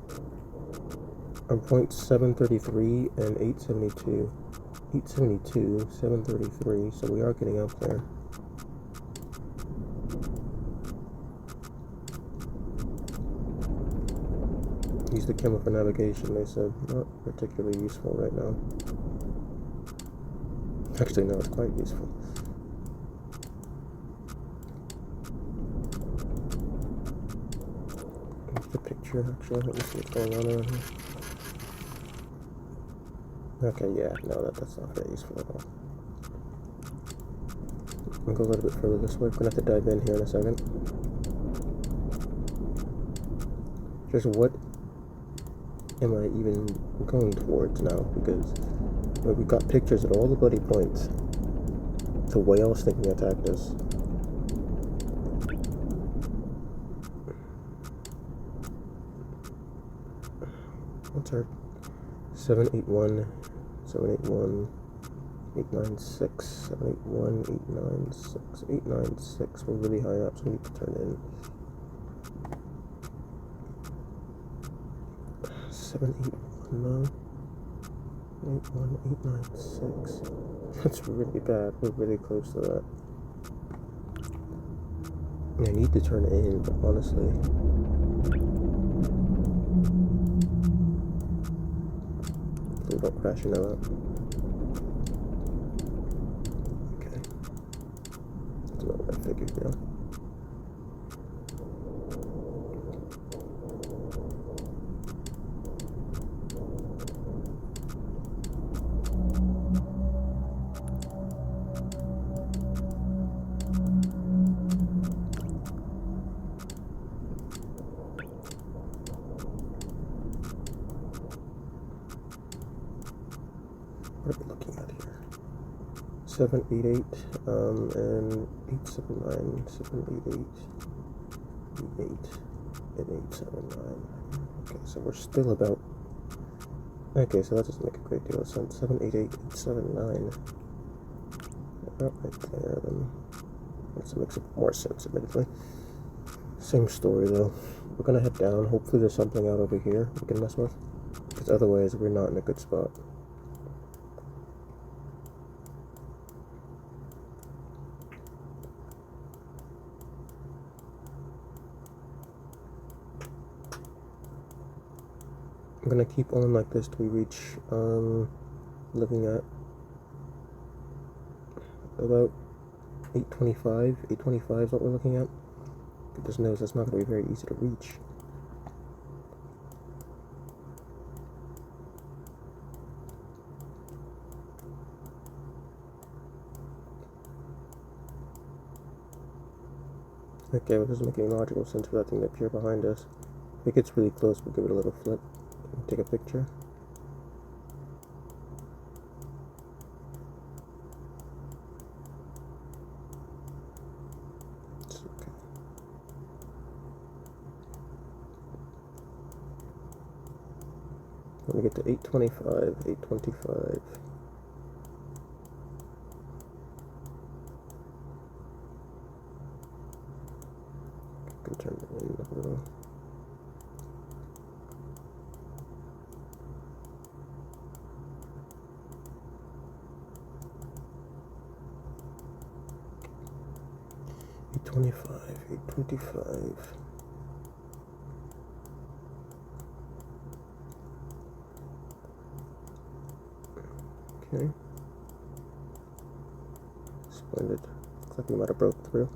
I'm 0.733 and 872. 872, 733, so we are getting up there. Use the camera for navigation, they said. Not particularly useful right now. Actually, no, it's quite useful. Here's the picture, actually. Let me see what's going on around here. Okay, yeah, no, that's not very useful at all. I'll go a little bit further this way. We're gonna have to dive in here in a second. Just what am I even going towards now? Because we've got pictures at all the bloody points. The whales thinking attacked us. What's our 781, 781, 896, 781, 896, 896. We're really high up, so we need to turn in. 781 now. 81896. That's really bad. We're really close to that. I need to turn in, but honestly. Please don't crash into that. Okay. That's not what I figured, yeah. What are we looking at here? 788 and 879, 788, 88, and 879. Okay, so we're still about. Okay, so that doesn't make a great deal of sense. 788, 879. About right there, then. That makes more sense, admittedly. Same story, though. We're gonna head down. Hopefully, there's something out over here we can mess with. Because otherwise, we're not in a good spot. I'm gonna keep on like this till we reach, looking at about 825. 825 is what we're looking at. Goodness knows that's not gonna be very easy to reach. Okay, well, it doesn't make any logical sense for that thing to appear behind us. If it gets really close, we'll give it a little flip and take a picture. It's okay. When we get to 825, 825. Can turn it in a little. $825, $825. Okay. Splendid. Looks like we might have broke through.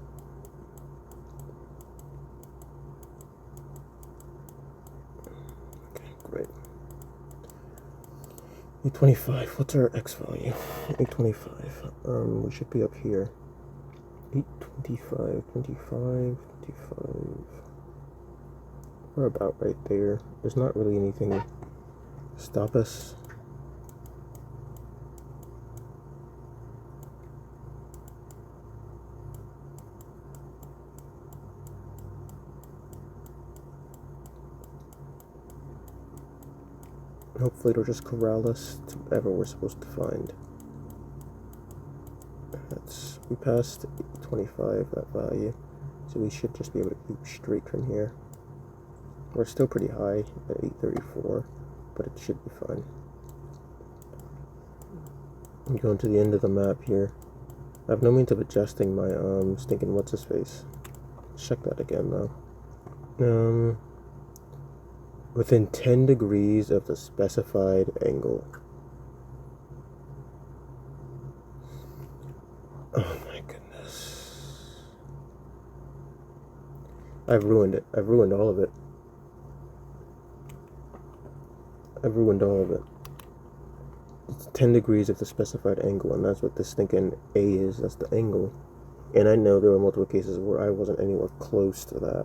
Okay, great. 825. What's our X value? 825. We should be up here. 825, 25, 25. We're about right there. There's not really anything to stop us. Hopefully it'll just corral us to whatever we're supposed to find. We passed 25, that value, so we should just be able to keep straight from here. We're still pretty high at 834, but it should be fine. I'm going to the end of the map here. I have no means of adjusting my stinking what's-his-face. Check that again though. Within 10 degrees of the specified angle. Oh my goodness. I've ruined it. I've ruined all of it. I've ruined all of it. It's 10 degrees of the specified angle, and that's what this stinking A is. That's the angle. And I know there were multiple cases where I wasn't anywhere close to that.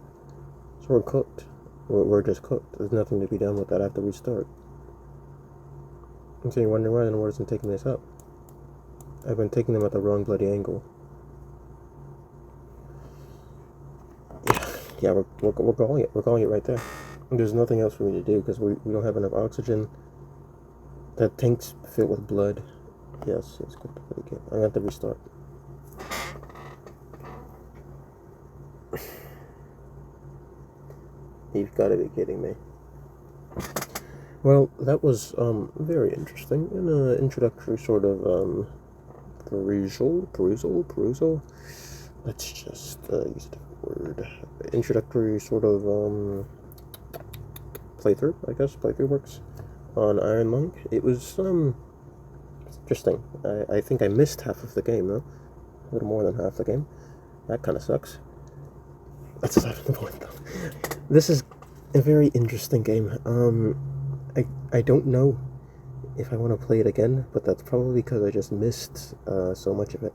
So we're cooked. We're just cooked. There's nothing to be done with that. I have to restart. And so you're wondering why the water isn't taking this up. I've been taking them at the wrong bloody angle. Yeah, we're calling it. We're calling it right there. And there's nothing else for me to do because we don't have enough oxygen. That tank's filled with blood. Yes, it's good to play again. I'm gonna have to restart. You've got to be kidding me. Well, that was very interesting and introductory sort of perusal. Let's just use a different word. Introductory sort of playthrough, I guess. Playthrough works on Iron Monk. It was interesting. I think I missed half of the game though, a little more than half the game. That kind of sucks. That's aside from the point though. This is a very interesting game. I don't know if I want to play it again, but that's probably because I just missed so much of it.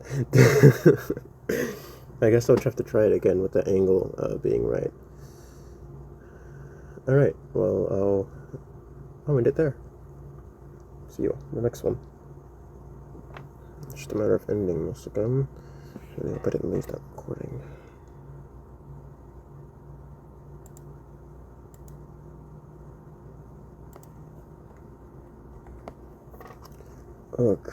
I guess I'll have to try it again with the angle being right. Alright, well, I'll end it there. See you in the next one. Just a matter of ending this again. Really hope I didn't lose that recording. Ugh.